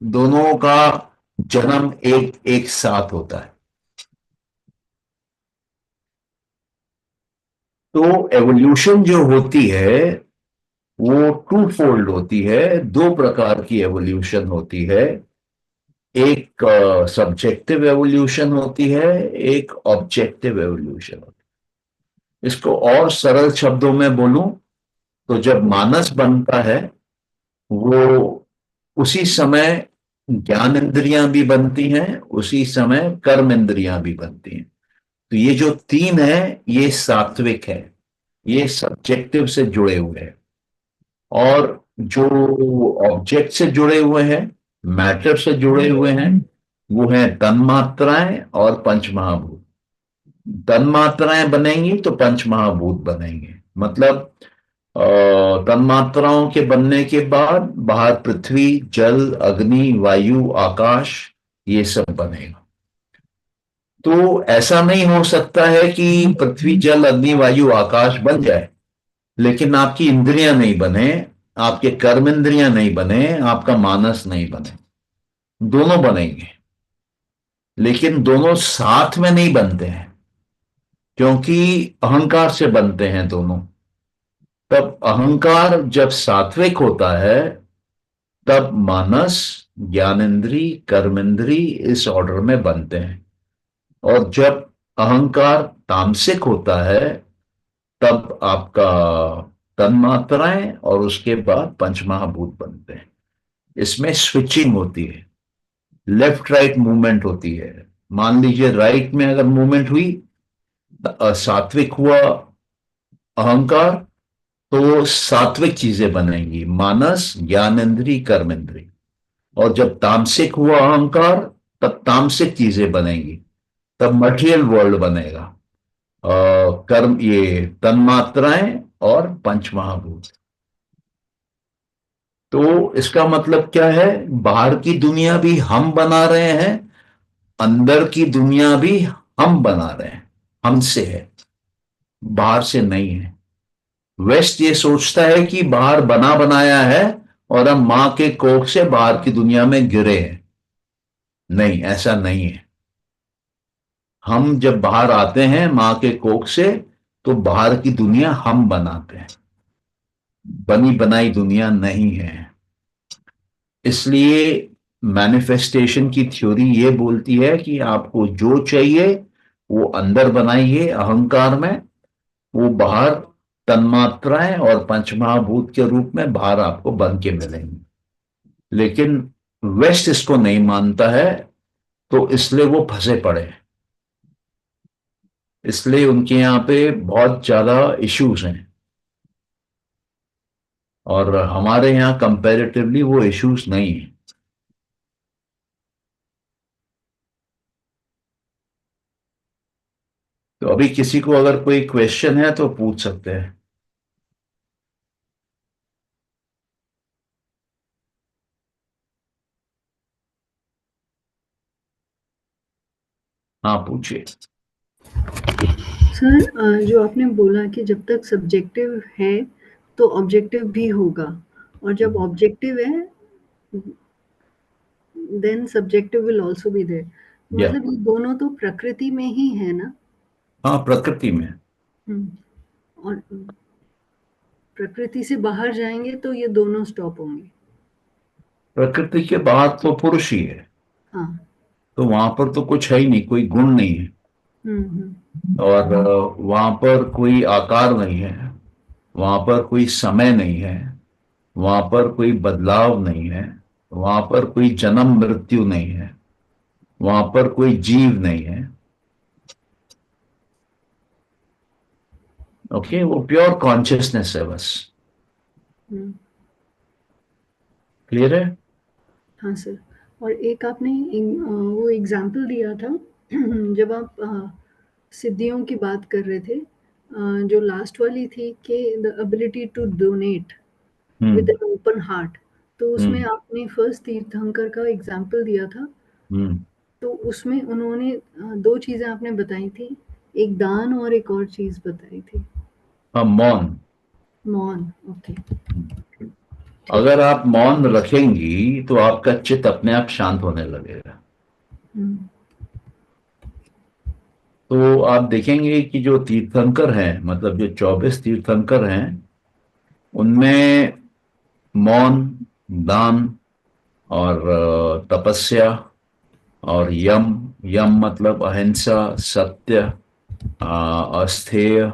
दोनों का जन्म एक एक साथ होता है। तो एवोल्यूशन जो होती है, वो टू फोल्ड होती है। 2 प्रकार की एवोल्यूशन होती है। एक सब्जेक्टिव एवोल्यूशन होती है, एक ऑब्जेक्टिव एवोल्यूशन होती है। इसको और सरल शब्दों में बोलूं, तो जब मानस बनता है, वो उसी समय ज्ञान इंद्रियां भी बनती हैं, उसी समय कर्म इंद्रियां भी बनती हैं। तो ये जो तीन है, ये सात्विक है, ये सब्जेक्टिव से जुड़े हुए हैं। और जो ऑब्जेक्ट से जुड़े हुए हैं, मैटर से जुड़े हुए हैं, वो है तन्मात्राएं और पंचमहाभूत। तन्मात्राएं बनेंगी तो पंचमहाभूत बनेंगे। मतलब तन्मात्राओं के बनने के बाद बाहर पृथ्वी, जल, अग्नि, वायु, आकाश, ये सब बनेगा। तो ऐसा नहीं हो सकता है कि पृथ्वी, जल, अग्नि, वायु, आकाश बन जाए लेकिन आपकी इंद्रियां नहीं बने, आपके कर्म इंद्रियां नहीं बने, आपका मानस नहीं बने। दोनों बनेंगे, लेकिन दोनों साथ में नहीं बनते हैं, क्योंकि अहंकार से बनते हैं दोनों। तब अहंकार जब सात्विक होता है, तब मानस, ज्ञानेन्द्री, कर्मेंद्री इस ऑर्डर में बनते हैं। और जब अहंकार तामसिक होता है, तब आपका तन्मात्राएं और उसके बाद पंचमहाभूत बनते हैं। इसमें स्विचिंग होती है, लेफ्ट राइट मूवमेंट होती है। मान लीजिए राइट में अगर मूवमेंट हुई, सात्विक हुआ अहंकार, तो सात्विक चीजें बनेंगी, मानस, ज्ञानेन्द्री, कर्मेंद्री। और जब तामसिक हुआ अहंकार, तब तामसिक चीजें बनेंगी, तब मटेरियल वर्ल्ड बनेगा। कर्म, ये तन्मात्राएं और पंचमहाभूत। तो इसका मतलब क्या है? बाहर की दुनिया भी हम बना रहे हैं, अंदर की दुनिया भी हम बना रहे हैं। हमसे है, बाहर से नहीं है। वेस्ट ये सोचता है कि बाहर बना बनाया है और हम मां के कोख से बाहर की दुनिया में गिरे हैं। नहीं, ऐसा नहीं है। हम जब बाहर आते हैं मां के कोख से, तो बाहर की दुनिया हम बनाते हैं, बनी बनाई दुनिया नहीं है। इसलिए मैनिफेस्टेशन की थ्योरी ये बोलती है कि आपको जो चाहिए वो अंदर बनाइए अहंकार में, वो बाहर तन्मात्राएं और पंचमहाभूत के रूप में बाहर आपको बन के मिलेंगे। लेकिन वेस्ट इसको नहीं मानता है, तो इसलिए वो फंसे पड़े हैं। इसलिए उनके यहाँ पे बहुत ज्यादा इश्यूज हैं, और हमारे यहाँ कंपैरेटिवली वो इश्यूज नहीं है। तो अभी किसी को अगर कोई क्वेश्चन है तो पूछ सकते हैं। हाँ, पूछिए। सर, जो आपने बोला कि जब तक सब्जेक्टिव है तो ऑब्जेक्टिव भी होगा, और जब ऑब्जेक्टिव है then subjective will also be there. या, मतलब ये दोनों तो प्रकृति में ही है ना? हाँ, प्रकृति में। और प्रकृति से बाहर जाएंगे तो ये दोनों स्टॉप होंगे। प्रकृति के बाहर तो पुरुष ही है, हाँ। तो वहां पर तो कुछ है ही नहीं, कोई गुण नहीं है। और वहां पर कोई आकार नहीं है, वहां पर कोई समय नहीं है, वहां पर कोई बदलाव नहीं है, वहां पर कोई जन्म मृत्यु नहीं है, वहां पर कोई जीव नहीं है। ओके, वो प्योर कॉन्शियसनेस है बस। क्लियर है? हाँ सर। और एक आपने वो एग्जाम्पल दिया था जब आप सिद्धियों की बात कर रहे थे, जो लास्ट वाली थी कि the ability to donate with an open heart, तो उसमें आपने फर्स्ट तीर्थंकर का एग्जाम्पल दिया था। तो उसमें उन्होंने दो चीजें आपने बताई थी, एक दान और एक और चीज बताई थी। हाँ, मौन। मौन, ओके। अगर आप मौन रखेंगी तो आपका चित्त अपने आप शांत होने लगेगा। तो आप देखेंगे कि जो तीर्थंकर हैं, मतलब जो 24 तीर्थंकर हैं, उनमें मौन, दान और तपस्या और यम, यम मतलब अहिंसा, सत्य, अस्थेय,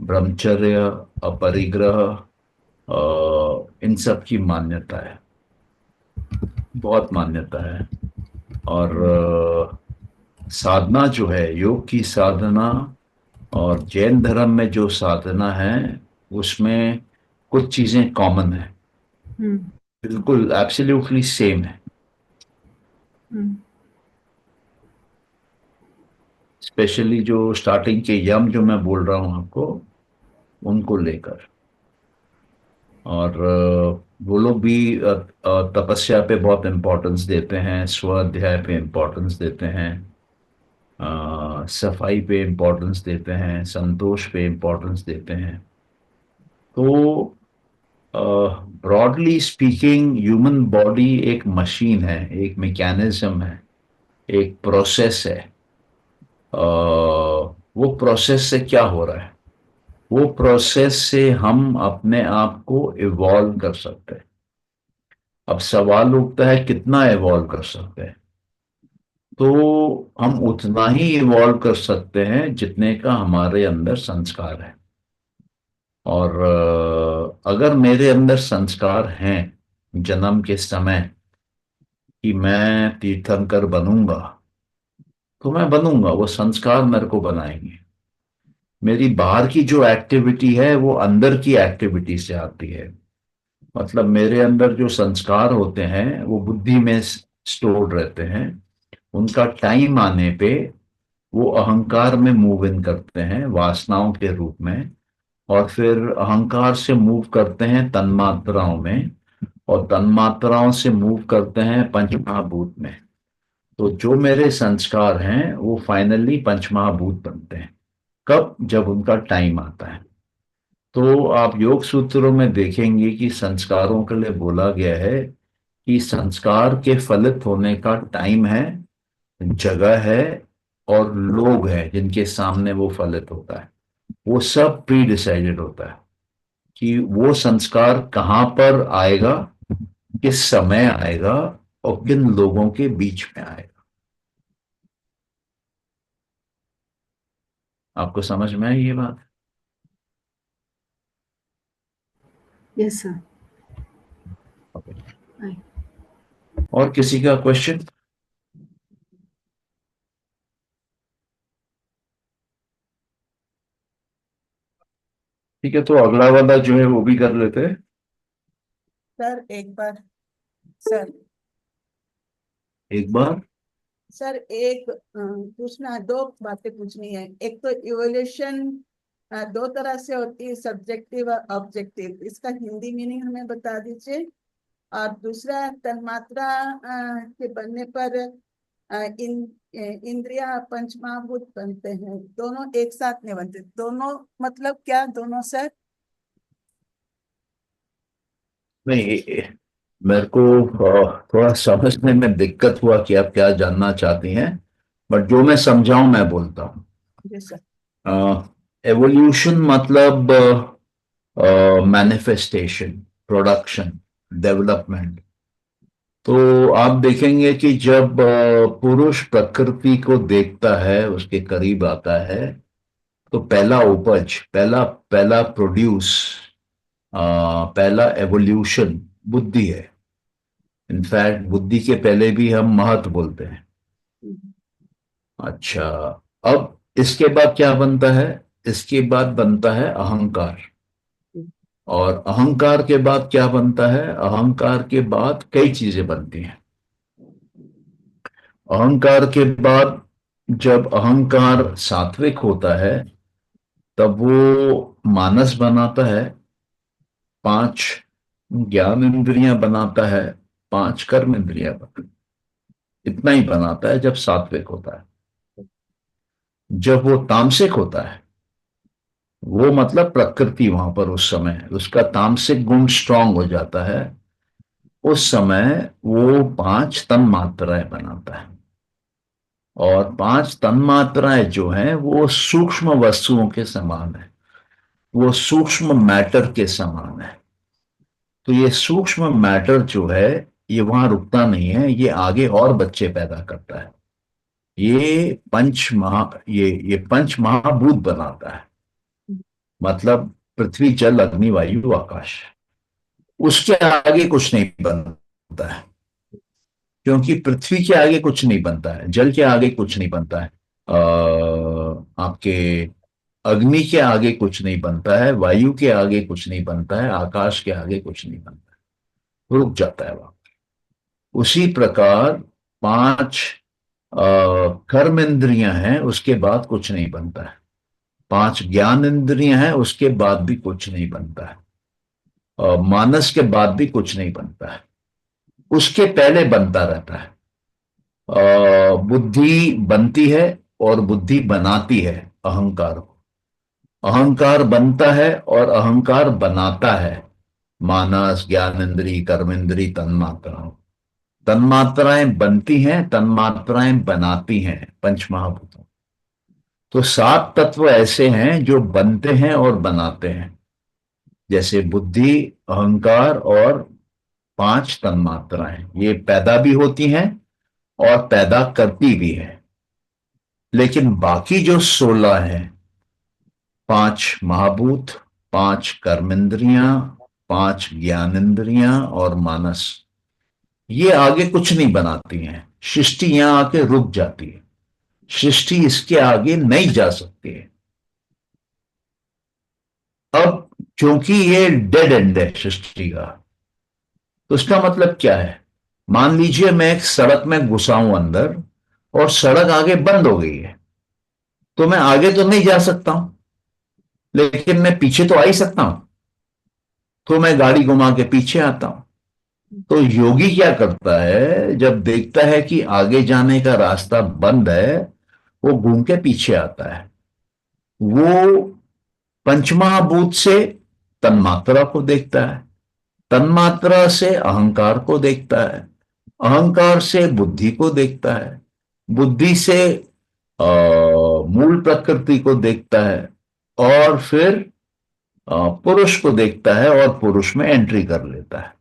ब्रह्मचर्य, अपरिग्रह, इन सब की मान्यता है, बहुत मान्यता है। और साधना जो है, योग की साधना और जैन धर्म में जो साधना है, उसमें कुछ चीजें कॉमन है, हम्म बिल्कुल एब्सोल्युटली सेम है। हम्म स्पेशली जो स्टार्टिंग के यम जो मैं बोल रहा हूं आपको, उनको लेकर। और वो लोग भी तपस्या पे बहुत इम्पोर्टेंस देते हैं, स्वाध्याय पे इम्पोर्टेंस देते हैं, सफाई पे इम्पोर्टेंस देते हैं, संतोष पे इम्पोर्टेंस देते हैं। तो ब्रॉडली स्पीकिंग ह्यूमन बॉडी एक मशीन है, एक मैकेनिज्म है, एक प्रोसेस है। वो प्रोसेस से क्या हो रहा है? वो प्रोसेस से हम अपने आप को इवॉल्व कर सकते हैं। अब सवाल उठता है कितना इवॉल्व कर सकते हैं? तो हम उतना ही इवॉल्व कर सकते हैं जितने का हमारे अंदर संस्कार है। और अगर मेरे अंदर संस्कार हैं जन्म के समय कि मैं तीर्थंकर बनूंगा, तो मैं बनूंगा, वो संस्कार मेरे को बनाएंगे। मेरी बाहर की जो एक्टिविटी है वो अंदर की एक्टिविटी से आती है। मतलब मेरे अंदर जो संस्कार होते हैं वो बुद्धि में स्टोर्ड रहते हैं। उनका टाइम आने पे वो अहंकार में मूव इन करते हैं वासनाओं के रूप में, और फिर अहंकार से मूव करते हैं तन्मात्राओं में, और तन्मात्राओं से मूव करते हैं पंचमहाभूत में। तो जो मेरे संस्कार हैं वो फाइनली पंचमहाभूत बनते हैं। कब? जब उनका टाइम आता है। तो आप योग सूत्रों में देखेंगे कि संस्कारों के लिए बोला गया है कि संस्कार के फलित होने का टाइम है, जगह है, और लोग हैं जिनके सामने वो फलित होता है। वो सब प्री डिसाइडेड होता है कि वो संस्कार कहाँ पर आएगा, किस समय आएगा, और किन लोगों के बीच में आएगा। आपको समझ में आई ये बात? Yes sir. Okay. आई। और किसी का क्वेश्चन? ठीक है, तो अगला वाला जो है वो भी कर लेते हैं। सर एक बार सर एक बार। सर एक पूछना, दो बातें पूछनी है। एक तो इवोल्यूशन दो तरह से होती है, सब्जेक्टिव और ऑब्जेक्टिव। इसका हिंदी मीनिंग हमें बता दीजिए। और दूसरा, तन्मात्रा के बनने पर इंद्रिया पंचमहाभूत बनते हैं, दोनों एक साथ नहीं बनते। दोनों मतलब क्या दोनों सर? नहीं, मेरे को थोड़ा समझने में दिक्कत हुआ कि आप क्या जानना चाहती हैं, बट जो मैं समझाऊं मैं बोलता हूँ। जी सर। एवोल्यूशन मतलब मैनिफेस्टेशन, प्रोडक्शन, डेवलपमेंट। तो आप देखेंगे कि जब पुरुष प्रकृति को देखता है, उसके करीब आता है, तो पहला उपज, पहला पहला प्रोड्यूस, पहला एवोल्यूशन बुद्धि है। इनफैक्ट बुद्धि के पहले भी हम महत बोलते हैं। अच्छा, अब इसके बाद क्या बनता है? इसके बाद बनता है अहंकार। और अहंकार के बाद क्या बनता है? अहंकार के बाद कई चीजें बनती हैं। अहंकार के बाद जब अहंकार सात्विक होता है, तब वो मानस बनाता है, 5 ज्ञान इंद्रियां बनाता है, 5 कर्म इंद्रियां बनाता है। इतना ही बनाता है जब सात्विक होता है। जब वो तामसिक होता है, वो मतलब प्रकृति वहां पर उस समय उसका तामसिक गुण स्ट्रांग हो जाता है, उस समय वो 5 तन मात्राएं बनाता है। और 5 तन्मात्राएं जो हैं वो सूक्ष्म वस्तुओं के समान है, वो सूक्ष्म मैटर के समान है। तो ये सूक्ष्म मैटर जो है, ये वहां रुकता नहीं है, ये आगे और बच्चे पैदा करता है। ये पंच महाभूत बनाता है। मतलब पृथ्वी, जल, अग्नि, वायु, आकाश। उसके आगे कुछ नहीं बनता है, क्योंकि पृथ्वी के आगे कुछ नहीं बनता है, जल के आगे कुछ नहीं बनता है, आपके अग्नि के आगे कुछ नहीं बनता है, वायु के आगे कुछ नहीं बनता है, आकाश के आगे कुछ नहीं बनता है, रुक जाता है वहां। उसी प्रकार पांच कर्म इंद्रियां हैं, उसके बाद कुछ नहीं बनता है। पांच ज्ञान इंद्रियां हैं, उसके बाद भी कुछ नहीं बनता है। मानस के बाद भी कुछ नहीं बनता है, उसके पहले बनता रहता है। बुद्धि बनती है और बुद्धि बनाती है अहंकार को। अहंकार बनता है और अहंकार बनाता है मानस, ज्ञानेन्द्रीय, कर्मेंद्रीय, तन्मात्राओं। तन्मात्राएं बनती हैं, तन्मात्राएं बनाती हैं पंच महाभूतों। तो सात तत्व ऐसे हैं जो बनते हैं और बनाते हैं, जैसे बुद्धि, अहंकार और पांच तन्मात्राएं, ये पैदा भी होती हैं और पैदा करती भी है। लेकिन बाकी जो 16 हैं, पांच महाभूत, पांच कर्मेंद्रियां, पांच ज्ञानेन्द्रियां और मानस, ये आगे कुछ नहीं बनाती हैं। सृष्टि यहां आके रुक जाती है, सृष्टि इसके आगे नहीं जा सकती है। अब क्योंकि ये डेड एंड है सृष्टि का, तो इसका मतलब क्या है? मान लीजिए मैं एक सड़क में घुसा हूं अंदर और सड़क आगे बंद हो गई है, तो मैं आगे तो नहीं जा सकता हूं, लेकिन मैं पीछे तो आ ही सकता हूं। तो मैं गाड़ी घुमा के पीछे आता हूं। तो योगी क्या करता है, जब देखता है कि आगे जाने का रास्ता बंद है, वो घूम के पीछे आता है। वो पंचमहाभूत से तन्मात्रा को देखता है, तन्मात्रा से अहंकार को देखता है, अहंकार से बुद्धि को देखता है, बुद्धि से मूल प्रकृति को देखता है, और फिर पुरुष को देखता है और पुरुष में एंट्री कर लेता है।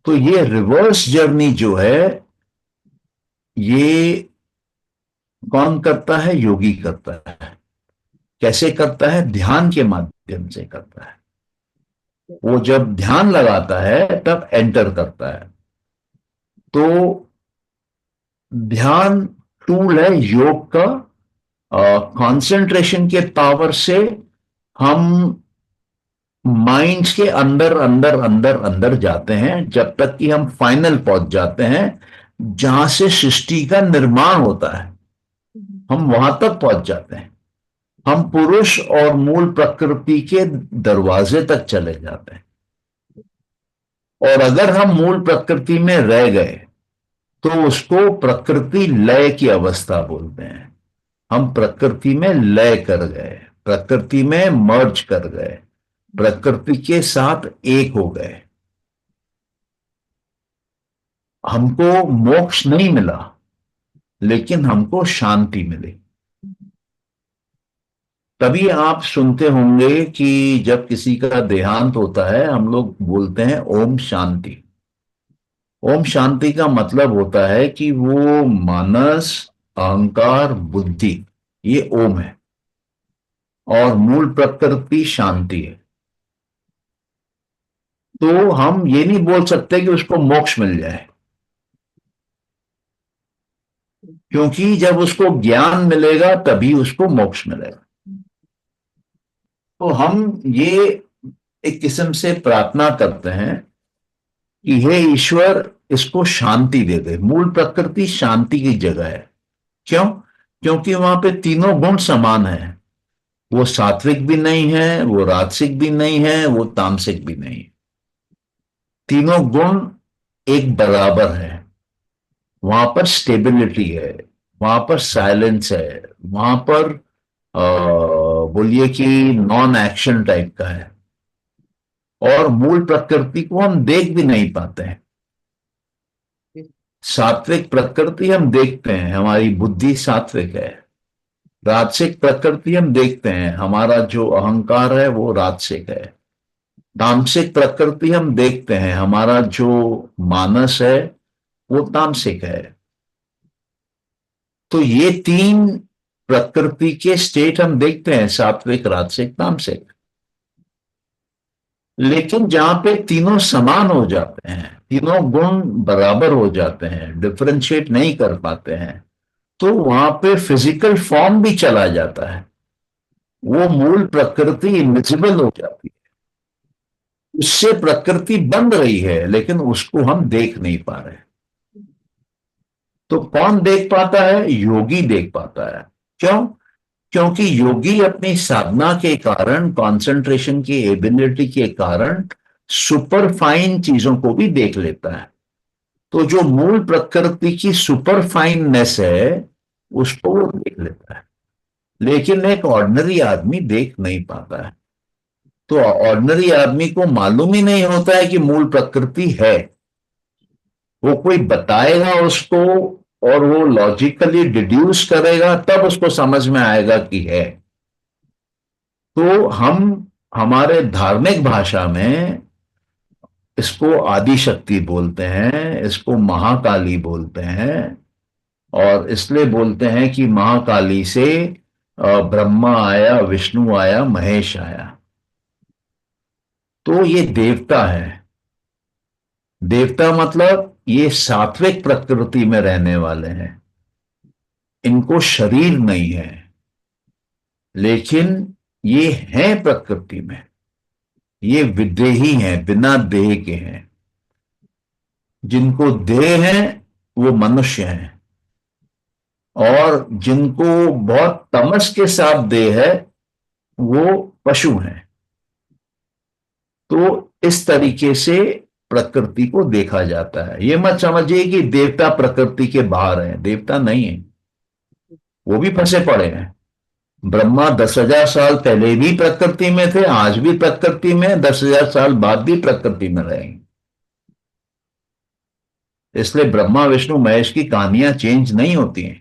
तो ये रिवर्स जर्नी जो है, ये कौन करता है? योगी करता है। कैसे करता है? ध्यान के माध्यम से करता है। वो जब ध्यान लगाता है तब एंटर करता है। तो ध्यान टूल है योग का। कंसंट्रेशन के पावर से हम माइंड्स के अंदर अंदर अंदर अंदर जाते हैं, जब तक कि हम फाइनल पहुंच जाते हैं जहां से सृष्टि का निर्माण होता है। हम वहां तक पहुंच जाते हैं, हम पुरुष और मूल प्रकृति के दरवाजे तक चले जाते हैं। और अगर हम मूल प्रकृति में रह गए तो उसको प्रकृति लय की अवस्था बोलते हैं। हम प्रकृति में लय कर गए, प्रकृति में मर्ज कर गए, प्रकृति के साथ एक हो गए। हमको मोक्ष नहीं मिला, लेकिन हमको शांति मिली। तभी आप सुनते होंगे कि जब किसी का देहांत होता है, हम लोग बोलते हैं ओम शांति। ओम शांति का मतलब होता है कि वो मानस, अहंकार, बुद्धि, ये ओम है, और मूल प्रकृति शांति है। तो हम ये नहीं बोल सकते कि उसको मोक्ष मिल जाए, क्योंकि जब उसको ज्ञान मिलेगा तभी उसको मोक्ष मिलेगा। तो हम ये एक किस्म से प्रार्थना करते हैं कि हे ईश्वर, इसको शांति दे दे। मूल प्रकृति शांति की जगह है। क्यों? क्योंकि वहां पे तीनों गुण समान है। वो सात्विक भी नहीं है, वो राजसिक भी नहीं है, वो तामसिक भी नहीं है। तीनों गुण एक बराबर है। वहां पर स्टेबिलिटी है, वहां पर साइलेंस है, वहां पर बोलिए कि नॉन एक्शन टाइप का है। और मूल प्रकृति को हम देख भी नहीं पाते हैं। सात्विक प्रकृति हम देखते हैं, हमारी बुद्धि सात्विक है। राजसिक प्रकृति हम देखते हैं, हमारा जो अहंकार है वो राजसिक है। तामसिक प्रकृति हम देखते हैं, हमारा जो मानस है वो तामसिक है। तो ये तीन प्रकृति के स्टेट हम देखते हैं, सात्विक, राजसिक, तामसिक। लेकिन जहां पे तीनों समान हो जाते हैं, तीनों गुण बराबर हो जाते हैं, डिफरेंशिएट नहीं कर पाते हैं, तो वहां पे फिजिकल फॉर्म भी चला जाता है। वो मूल प्रकृति इनविजिबल हो जाती है। उससे प्रकृति बन रही है लेकिन उसको हम देख नहीं पा रहे। तो कौन देख पाता है? योगी देख पाता है। क्यों? क्योंकि योगी अपनी साधना के कारण, कंसंट्रेशन की एबिलिटी के कारण सुपर फाइन चीजों को भी देख लेता है। तो जो मूल प्रकृति की सुपर फाइननेस है उसको वो देख लेता है, लेकिन एक ऑर्डिनरी आदमी देख नहीं पाता है। तो ऑर्डिनरी आदमी को मालूम ही नहीं होता है कि मूल प्रकृति है। वो कोई बताएगा उसको और वो लॉजिकली डिड्यूस करेगा, तब उसको समझ में आएगा कि है। तो हम हमारे धार्मिक भाषा में इसको आदि शक्ति बोलते हैं, इसको महाकाली बोलते हैं। और इसलिए बोलते हैं कि महाकाली से ब्रह्मा आया, विष्णु आया, महेश आया। तो ये देवता है। देवता मतलब ये सात्विक प्रकृति में रहने वाले हैं। इनको शरीर नहीं है, लेकिन ये हैं प्रकृति में। ये विदेही हैं, बिना देह के हैं। जिनको देह है वो मनुष्य हैं, और जिनको बहुत तमस के साथ देह है वो पशु हैं। तो इस तरीके से प्रकृति को देखा जाता है। ये मत समझिए कि देवता प्रकृति के बाहर हैं, देवता नहीं है, वो भी फंसे पड़े हैं। ब्रह्मा 10,000 साल पहले भी प्रकृति में थे, आज भी प्रकृति में, 10,000 साल बाद भी प्रकृति में रहेंगे। इसलिए ब्रह्मा विष्णु महेश की कहानियां चेंज नहीं होती हैं।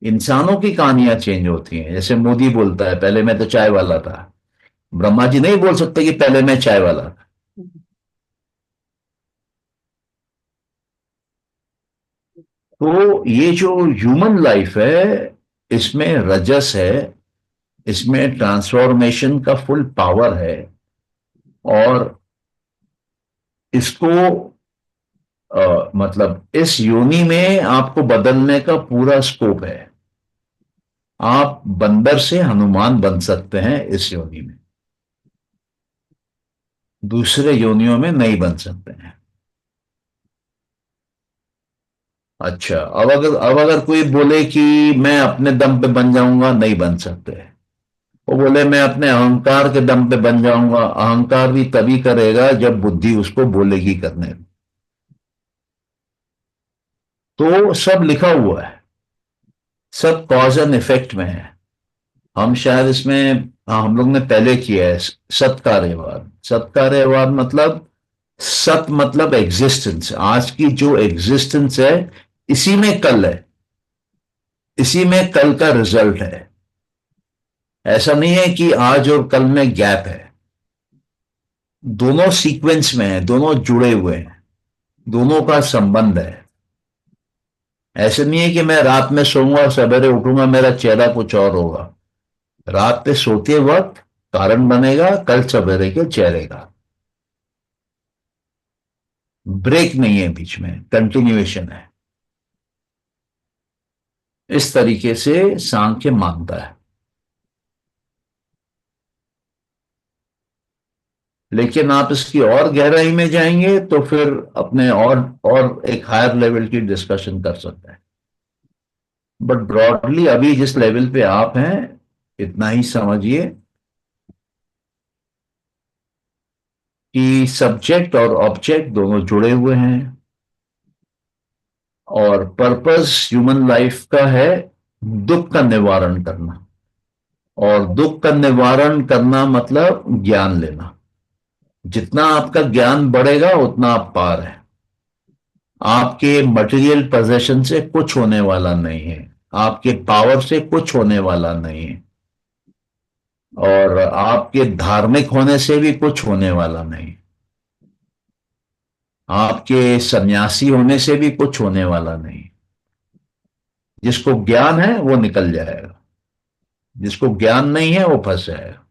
इंसानों की कहानियां चेंज होती हैं। जैसे मोदी बोलता है पहले मैं तो चाय वाला था, ब्रह्मा जी नहीं बोल सकते कि पहले मैं चाय वाला था। तो ये जो ह्यूमन लाइफ है इसमें रजस है, इसमें ट्रांसफॉर्मेशन का फुल पावर है। और इसको मतलब इस योनि में आपको बदलने का पूरा स्कोप है। आप बंदर से हनुमान बन सकते हैं इस योनि में, दूसरे योनियों में नहीं बन सकते हैं। अच्छा, अब अगर कोई बोले कि मैं अपने दम पे बन जाऊंगा, नहीं बन सकते। वो बोले मैं अपने अहंकार के दम पे बन जाऊंगा, अहंकार भी तभी करेगा जब बुद्धि उसको बोलेगी करने। तो सब लिखा हुआ है, सब कॉज एंड इफेक्ट में है। हम शायद इसमें, हाँ, हम लोग ने पहले किया है सत्कार्यवाद। सत्कार्यवाद मतलब, सत मतलब एग्जिस्टेंस। आज की जो एग्जिस्टेंस है इसी में कल है, इसी में कल का रिजल्ट है। ऐसा नहीं है कि आज और कल में गैप है। दोनों सीक्वेंस में है, दोनों जुड़े हुए हैं, दोनों का संबंध है। ऐसे नहीं है कि मैं रात में सोऊंगा, सवेरे उठूंगा, मेरा चेहरा कुछ और होगा। रात पे सोते वक्त कारण बनेगा कल सवेरे के चेहरे का। ब्रेक नहीं है बीच में, कंटिन्यूएशन है। इस तरीके से सांख्य मानता है। लेकिन आप इसकी और गहराई में जाएंगे तो फिर अपने और एक हायर लेवल की डिस्कशन कर सकते हैं। बट ब्रॉडली अभी जिस लेवल पे आप हैं इतना ही समझिए कि सब्जेक्ट और ऑब्जेक्ट दोनों जुड़े हुए हैं, और पर्पस ह्यूमन लाइफ का है दुख का निवारण करना। और दुख का निवारण करना मतलब ज्ञान लेना। जितना आपका ज्ञान बढ़ेगा उतना आप पार है। आपके मटेरियल पोजेशन से कुछ होने वाला नहीं है, आपके पावर से कुछ होने वाला नहीं है, और आपके धार्मिक होने से भी कुछ होने वाला नहीं, आपके सन्यासी होने से भी कुछ होने वाला नहीं। जिसको ज्ञान है वो निकल जाएगा, जिसको ज्ञान नहीं है वो फंस जाएगा।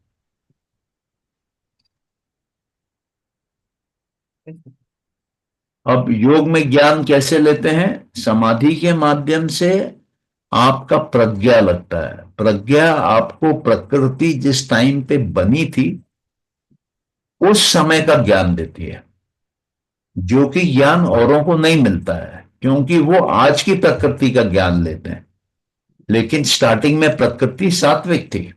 अब योग में ज्ञान कैसे लेते हैं? समाधि के माध्यम से आपका प्रज्ञा लगता है। प्रज्ञा आपको प्रकृति जिस टाइम पे बनी थी उस समय का ज्ञान देती है, जो कि ज्ञान औरों को नहीं मिलता है, क्योंकि वो आज की प्रकृति का ज्ञान लेते हैं। लेकिन स्टार्टिंग में प्रकृति सात्विक थी,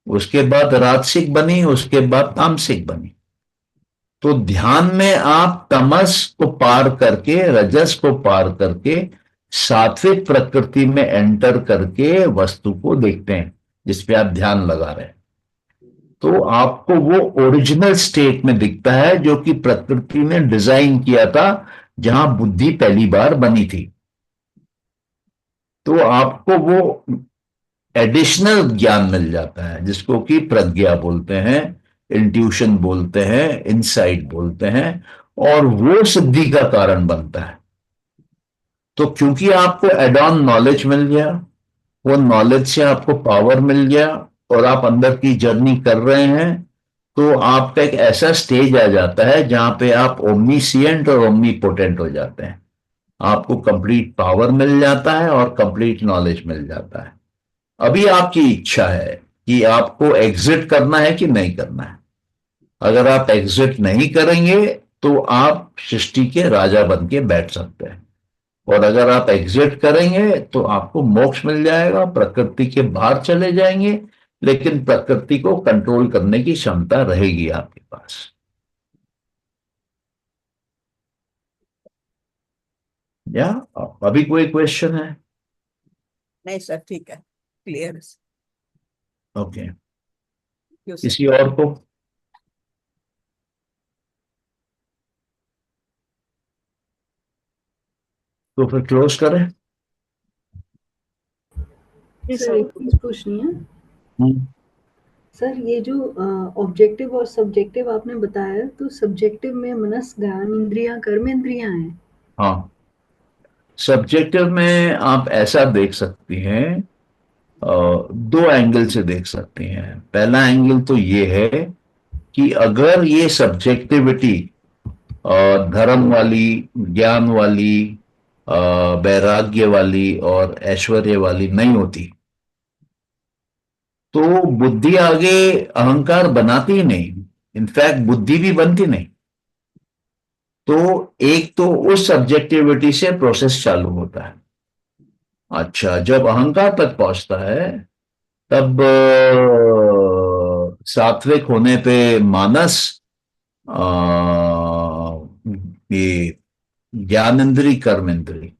उसके बाद राजसिक बनी, उसके बाद तामसिक बनी। तो ध्यान में आप तमस को पार करके, रजस को पार करके, सात्विक प्रकृति में एंटर करके वस्तु को देखते हैं जिसपे आप ध्यान लगा रहे हैं। तो आपको वो ओरिजिनल स्टेट में दिखता है जो कि प्रकृति ने डिजाइन किया था, जहां बुद्धि पहली बार बनी थी। तो आपको वो एडिशनल ज्ञान मिल जाता है जिसको कि प्रज्ञा बोलते हैं, इंट्यूशन बोलते हैं, इनसाइट बोलते हैं, और वो सिद्धि का कारण बनता है। तो क्योंकि आपको एड ऑन नॉलेज मिल गया, वो नॉलेज से आपको पावर मिल गया और आप अंदर की जर्नी कर रहे हैं, तो आपका एक ऐसा स्टेज आ जाता है जहां पे आप ओमनीसिएंट और ओमनीपोटेंट हो जाते हैं। आपको कंप्लीट पावर मिल जाता है और कंप्लीट नॉलेज मिल जाता है। अभी आपकी इच्छा है कि आपको एग्जिट करना है कि नहीं करना है। अगर आप एग्जिट नहीं करेंगे तो आप सृष्टि के राजा बन के बैठ सकते हैं, और अगर आप एग्जिट करेंगे तो आपको मोक्ष मिल जाएगा, प्रकृति के बाहर चले जाएंगे, लेकिन प्रकृति को कंट्रोल करने की क्षमता रहेगी आपके पास। या अभी कोई क्वेश्चन है? नहीं सर, ठीक है, क्लियर है सर। ओके, क्यों सर? किसी और को? तो फिर क्लोज करें। सर एक चीज पूछनी है सर, ये जो ऑब्जेक्टिव और सब्जेक्टिव आपने बताया, तो सब्जेक्टिव में मनस, ज्ञान इंद्रियां, कर्म इंद्रियां हैं। हाँ, सब्जेक्टिव में आप ऐसा देख सकती हैं, दो एंगल से देख सकती हैं। पहला एंगल तो ये है कि अगर ये सब्जेक्टिविटी धर्म वाली, ज्ञान वाली, वैराग्य वाली और ऐश्वर्य वाली नहीं होती तो बुद्धि आगे अहंकार बनाती ही नहीं, इनफैक्ट बुद्धि भी बनती नहीं। तो एक तो उस सब्जेक्टिविटी से प्रोसेस चालू होता है। अच्छा, जब अहंकार तक पहुंचता है तब सात्विक होने पे मानस, ये ज्ञानेंद्री, कर्मेंद्री,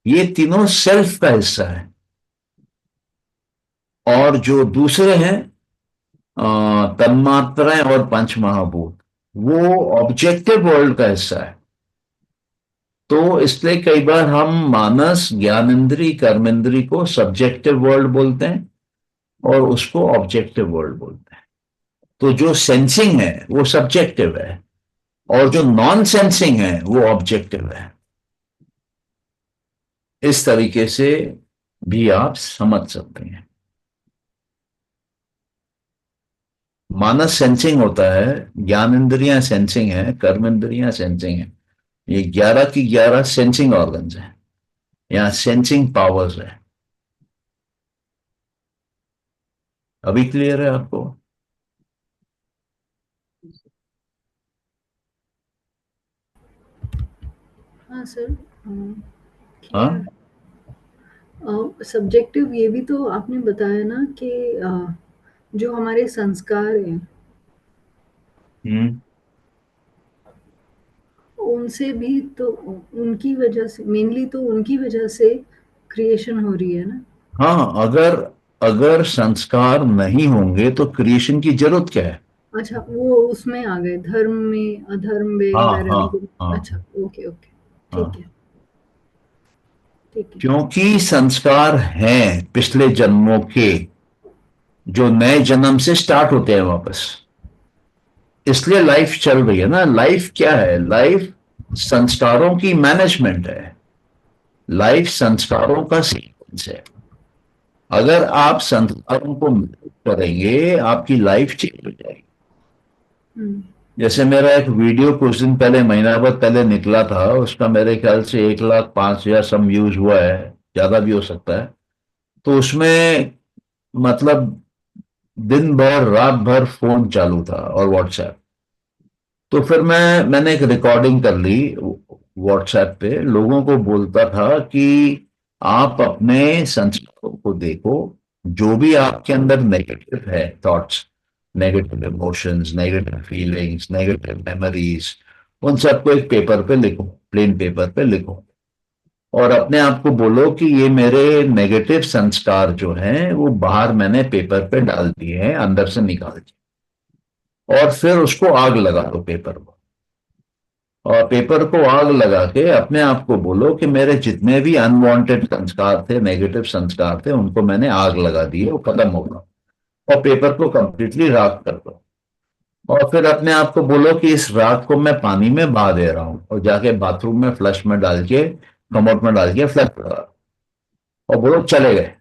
ये तीनों सेल्फ का हिस्सा है। और जो दूसरे हैं तन्मात्राएं और पंच महाभूत, वो ऑब्जेक्टिव वर्ल्ड का हिस्सा है। तो इसलिए कई बार हम मानस, ज्ञानेंद्री, कर्मेंद्री को सब्जेक्टिव वर्ल्ड बोलते हैं और उसको ऑब्जेक्टिव वर्ल्ड बोलते हैं। तो जो सेंसिंग है वो सब्जेक्टिव है और जो नॉन सेंसिंग है वो ऑब्जेक्टिव है। इस तरीके से भी आप समझ सकते हैं। मानस सेंसिंग होता है, ज्ञान इंद्रियां सेंसिंग है, कर्म इंद्रियां सेंसिंग है। ये 11 की 11 सेंसिंग ऑर्गन्स हैं, यहां सेंसिंग पावर्स है। अभी क्लियर है आपको? हाँ सर, हाँ, सब्जेक्टिव ये भी तो आपने बताया ना कि जो हमारे संस्कार हैं हम्म, उनसे भी तो, उनकी वजह से, मेनली तो उनकी वजह से क्रिएशन हो रही है ना। हाँ, अगर अगर संस्कार नहीं होंगे तो क्रिएशन की जरूरत क्या है? अच्छा, वो उसमें आ गए, धर्म में अधर्म हाँ हाँ वगैरह। अच्छा, हाँ ओके ओके, ठीक हाँ, है, ठीक है। क्योंकि संस्कार हैं पिछले जन्मों के, जो नए जन्म से स्टार्ट होते हैं वापस। इसलिए लाइफ चल रही है ना। लाइफ क्या है? लाइफ संस्कारों की मैनेजमेंट है, लाइफ संस्कारों का सीक्वेंस है। अगर आप संस्कारों को करेंगे आपकी लाइफ चेंज हो जाएगी। हम्म, जैसे मेरा एक वीडियो कुछ दिन पहले, महीना भर पहले निकला था, उसका मेरे ख्याल से 1,05,000 सम व्यूज हुआ है, ज्यादा भी हो सकता है। तो उसमें मतलब दिन भर रात भर फोन चालू था और व्हाट्सएप। तो फिर मैंने एक रिकॉर्डिंग कर ली, व्हाट्सएप पे लोगों को बोलता था कि आप अपने संस्कारों को देखो, जो भी आपके अंदर नेगेटिव है thoughts, negative emotions, negative feelings, negative memories, उन सबको एक पेपर पे लिखो, प्लेन पेपर पे लिखो, और अपने आप को बोलो कि ये मेरे नेगेटिव संस्कार जो हैं वो बाहर मैंने पेपर पे डाल दिए हैं, अंदर से निकाल दिए। और फिर उसको आग लगा दो पेपर को, और पेपर को आग लगा के अपने आप को बोलो कि मेरे जितने भी अनवांटेड संस्कार थे, नेगेटिव संस्कार थे, उनको मैंने आग लगा दी है, वो खत्म होगा। और पेपर को कंप्लीटली राख कर दो, और फिर अपने आप को बोलो कि इस राख को मैं पानी में बहा दे रहा हूं, और जाके बाथरूम में फ्लश में डाल के, कमोड में डाल के फ्लश करा, और बोलो चले गए।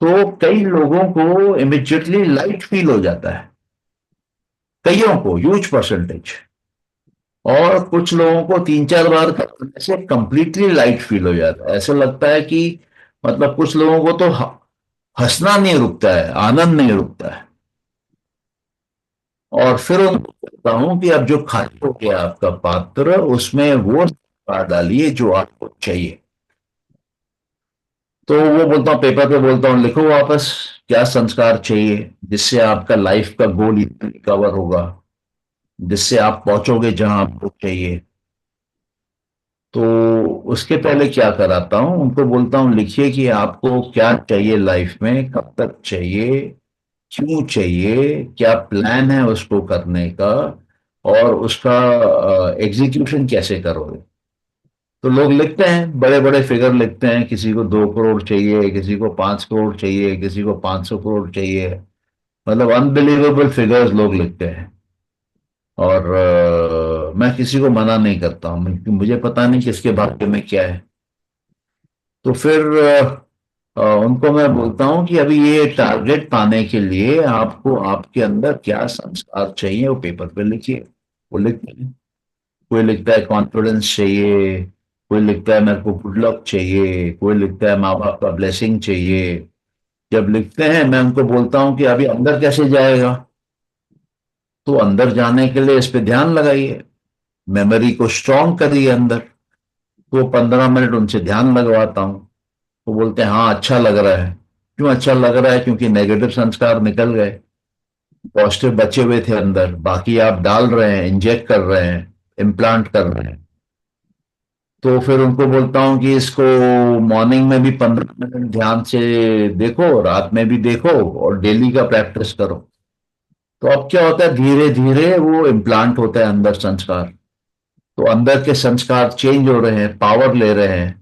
तो कई लोगों को इमिजिएटली लाइट फील हो जाता है, कईयों को, ह्यूज परसेंटेज। और कुछ लोगों को 3-4 बार करने से कंप्लीटली लाइट फील हो जाता है, ऐसा लगता है कि मतलब कुछ लोगों को तो हंसना नहीं रुकता है, आनंद नहीं रुकता है। और फिर उनको कहता हूं कि अब जो खाली हो गया आपका पात्र, उसमें वो डालिए जो आपको चाहिए। तो वो बोलता हूँ, पेपर पे बोलता हूँ लिखो वापस क्या संस्कार चाहिए जिससे आपका लाइफ का गोल कवर होगा, जिससे आप पहुंचोगे जहां आपको चाहिए। तो उसके पहले क्या कराता हूं, उनको बोलता हूं लिखिए कि आपको क्या चाहिए लाइफ में, कब तक चाहिए, क्यों चाहिए, क्या प्लान है उसको करने का, और उसका एग्जीक्यूशन कैसे करोगे। तो लोग लिखते हैं, बड़े बड़े फिगर लिखते हैं, किसी को 2 करोड़ चाहिए, किसी को 5 करोड़ चाहिए, किसी को 500 करोड़ चाहिए, मतलब अनबिलीवेबल फिगर्स लोग लिखते हैं। और मैं किसी को मना नहीं करता हूँ, मुझे पता नहीं किसके भाग्य में क्या है। तो फिर उनको मैं बोलता हूँ कि अभी ये टारगेट पाने के लिए आपको आपके अंदर क्या संस्कार चाहिए वो पेपर पे लिखिए। वो लिखते हैं, कोई लिखता है कॉन्फिडेंस चाहिए, कोई लिखता है मेरे को गुड लक चाहिए, कोई लिखता है माँ बाप का ब्लेसिंग चाहिए। जब लिखते हैं मैं उनको बोलता हूँ कि अभी अंदर कैसे जाएगा, तो अंदर जाने के लिए इस पे ध्यान लगाइए, मेमोरी को स्ट्रॉन्ग करिए अंदर। तो 15 मिनट उनसे ध्यान लगवाता हूँ। वो बोलते हैं हाँ अच्छा लग रहा है। क्यों अच्छा लग रहा है? क्योंकि नेगेटिव संस्कार निकल गए, पॉजिटिव बचे हुए थे अंदर, बाकी आप डाल रहे हैं, इंजेक्ट कर रहे हैं, इम्प्लांट कर रहे हैं। तो फिर उनको बोलता हूँ कि इसको मॉर्निंग में भी 15 मिनट ध्यान से देखो, रात में भी देखो, और डेली का प्रैक्टिस करो। तो अब क्या होता है, धीरे धीरे वो इम्प्लांट होता है अंदर संस्कार। तो अंदर के संस्कार चेंज हो रहे हैं, पावर ले रहे हैं,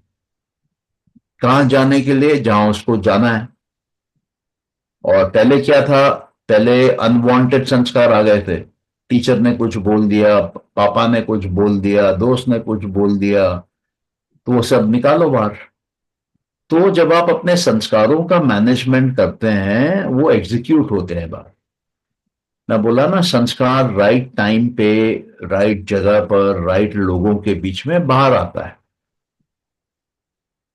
कहाँ जाने के लिए, जहां उसको जाना है। और पहले क्या था, पहले अनवांटेड संस्कार आ गए थे, टीचर ने कुछ बोल दिया, पापा ने कुछ बोल दिया, दोस्त ने कुछ बोल दिया, तो वो सब निकालो बाहर। तो जब आप अपने संस्कारों का मैनेजमेंट करते हैं, वो एग्जीक्यूट होते हैं बाहर। मैं बोला ना, संस्कार राइट टाइम पे, राइट जगह पर, राइट लोगों के बीच में बाहर आता है।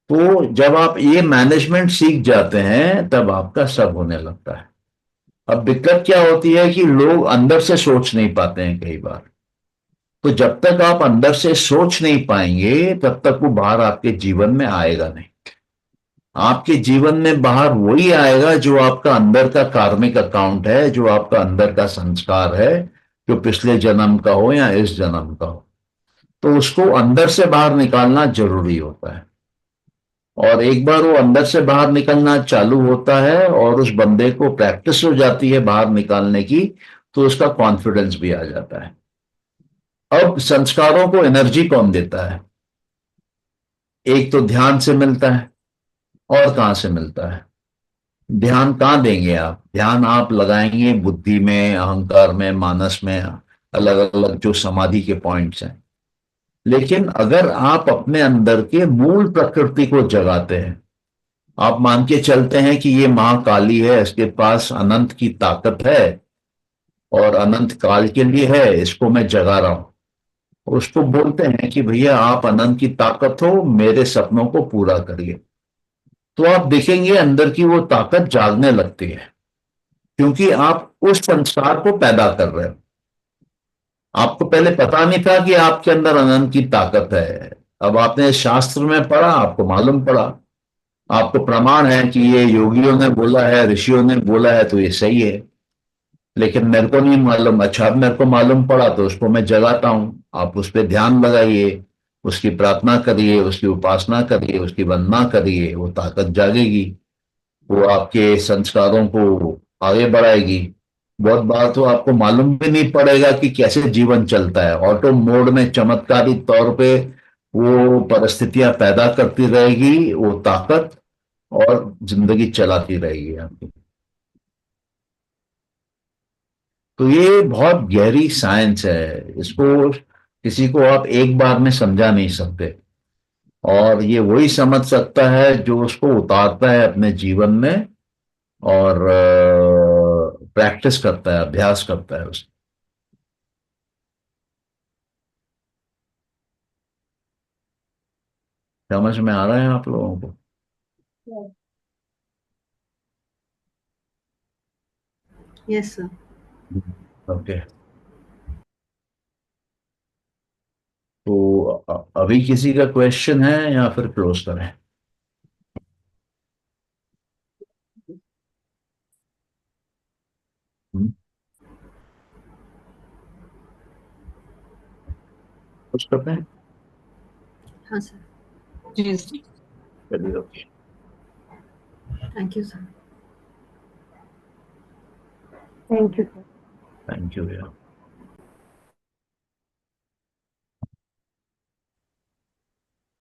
तो जब आप ये मैनेजमेंट सीख जाते हैं, तब आपका सब होने लगता है। अब दिक्कत क्या होती है कि लोग अंदर से सोच नहीं पाते हैं कई बार। तो जब तक आप अंदर से सोच नहीं पाएंगे, तब तक वो बाहर आपके जीवन में आएगा नहीं। आपके जीवन में बाहर वही आएगा जो आपका अंदर का कार्मिक अकाउंट है, जो आपका अंदर का संस्कार है, जो पिछले जन्म का हो या इस जन्म का हो। तो उसको अंदर से बाहर निकालना जरूरी होता है। और एक बार वो अंदर से बाहर निकलना चालू होता है और उस बंदे को प्रैक्टिस हो जाती है बाहर निकालने की, तो उसका कॉन्फिडेंस भी आ जाता है। अब संस्कारों को एनर्जी कौन देता है? एक तो ध्यान से मिलता है, और कहां से मिलता है? ध्यान कहाँ देंगे आप? ध्यान आप लगाएंगे बुद्धि में, अहंकार में, मानस में, अलग अलग जो समाधि के पॉइंट्स हैं। लेकिन अगर आप अपने अंदर के मूल प्रकृति को जगाते हैं, आप मान के चलते हैं कि ये मां काली है, इसके पास अनंत की ताकत है, और अनंत काल के लिए है, इसको मैं जगा रहा हूं। उसको बोलते हैं कि भैया आप अनंत की ताकत हो, मेरे सपनों को पूरा करिए। तो आप देखेंगे अंदर की वो ताकत जागने लगती है, क्योंकि आप उस संस्कार को पैदा कर रहे हो। आपको पहले पता नहीं था कि आपके अंदर अनंत की ताकत है। अब आपने शास्त्र में पढ़ा, आपको मालूम पड़ा, आपको प्रमाण है कि ये योगियों ने बोला है, ऋषियों ने बोला है, तो ये सही है। लेकिन मेरे को नहीं मालूम। अच्छा, अब मेरे को मालूम पड़ा तो उसको मैं जगाता हूं। आप उस पर ध्यान लगाइए, उसकी प्रार्थना करिए, उसकी उपासना करिए, उसकी वंदना करिए, वो ताकत जागेगी। वो आपके संस्कारों को आगे बढ़ाएगी। बहुत बार तो आपको मालूम भी नहीं पड़ेगा कि कैसे जीवन चलता है। ऑटो मोड में चमत्कारी तौर पे वो परिस्थितियां पैदा करती रहेगी, वो ताकत, और जिंदगी चलाती रहेगी आपकी। तो ये बहुत गहरी साइंस है, इसको किसी को आप एक बार में समझा नहीं सकते। और ये वही समझ सकता है जो उसको उतारता है अपने जीवन में, और प्रैक्टिस करता है, अभ्यास करता है उसको। समझ में आ रहा है आप लोगों को? Yes sir. ओके। तो अभी किसी का क्वेश्चन है या फिर क्लोज करें? क्लोज करते हैं? हाँ सर। जी चलिए, okay. Thank you sir. Thank you. Thank you भैया।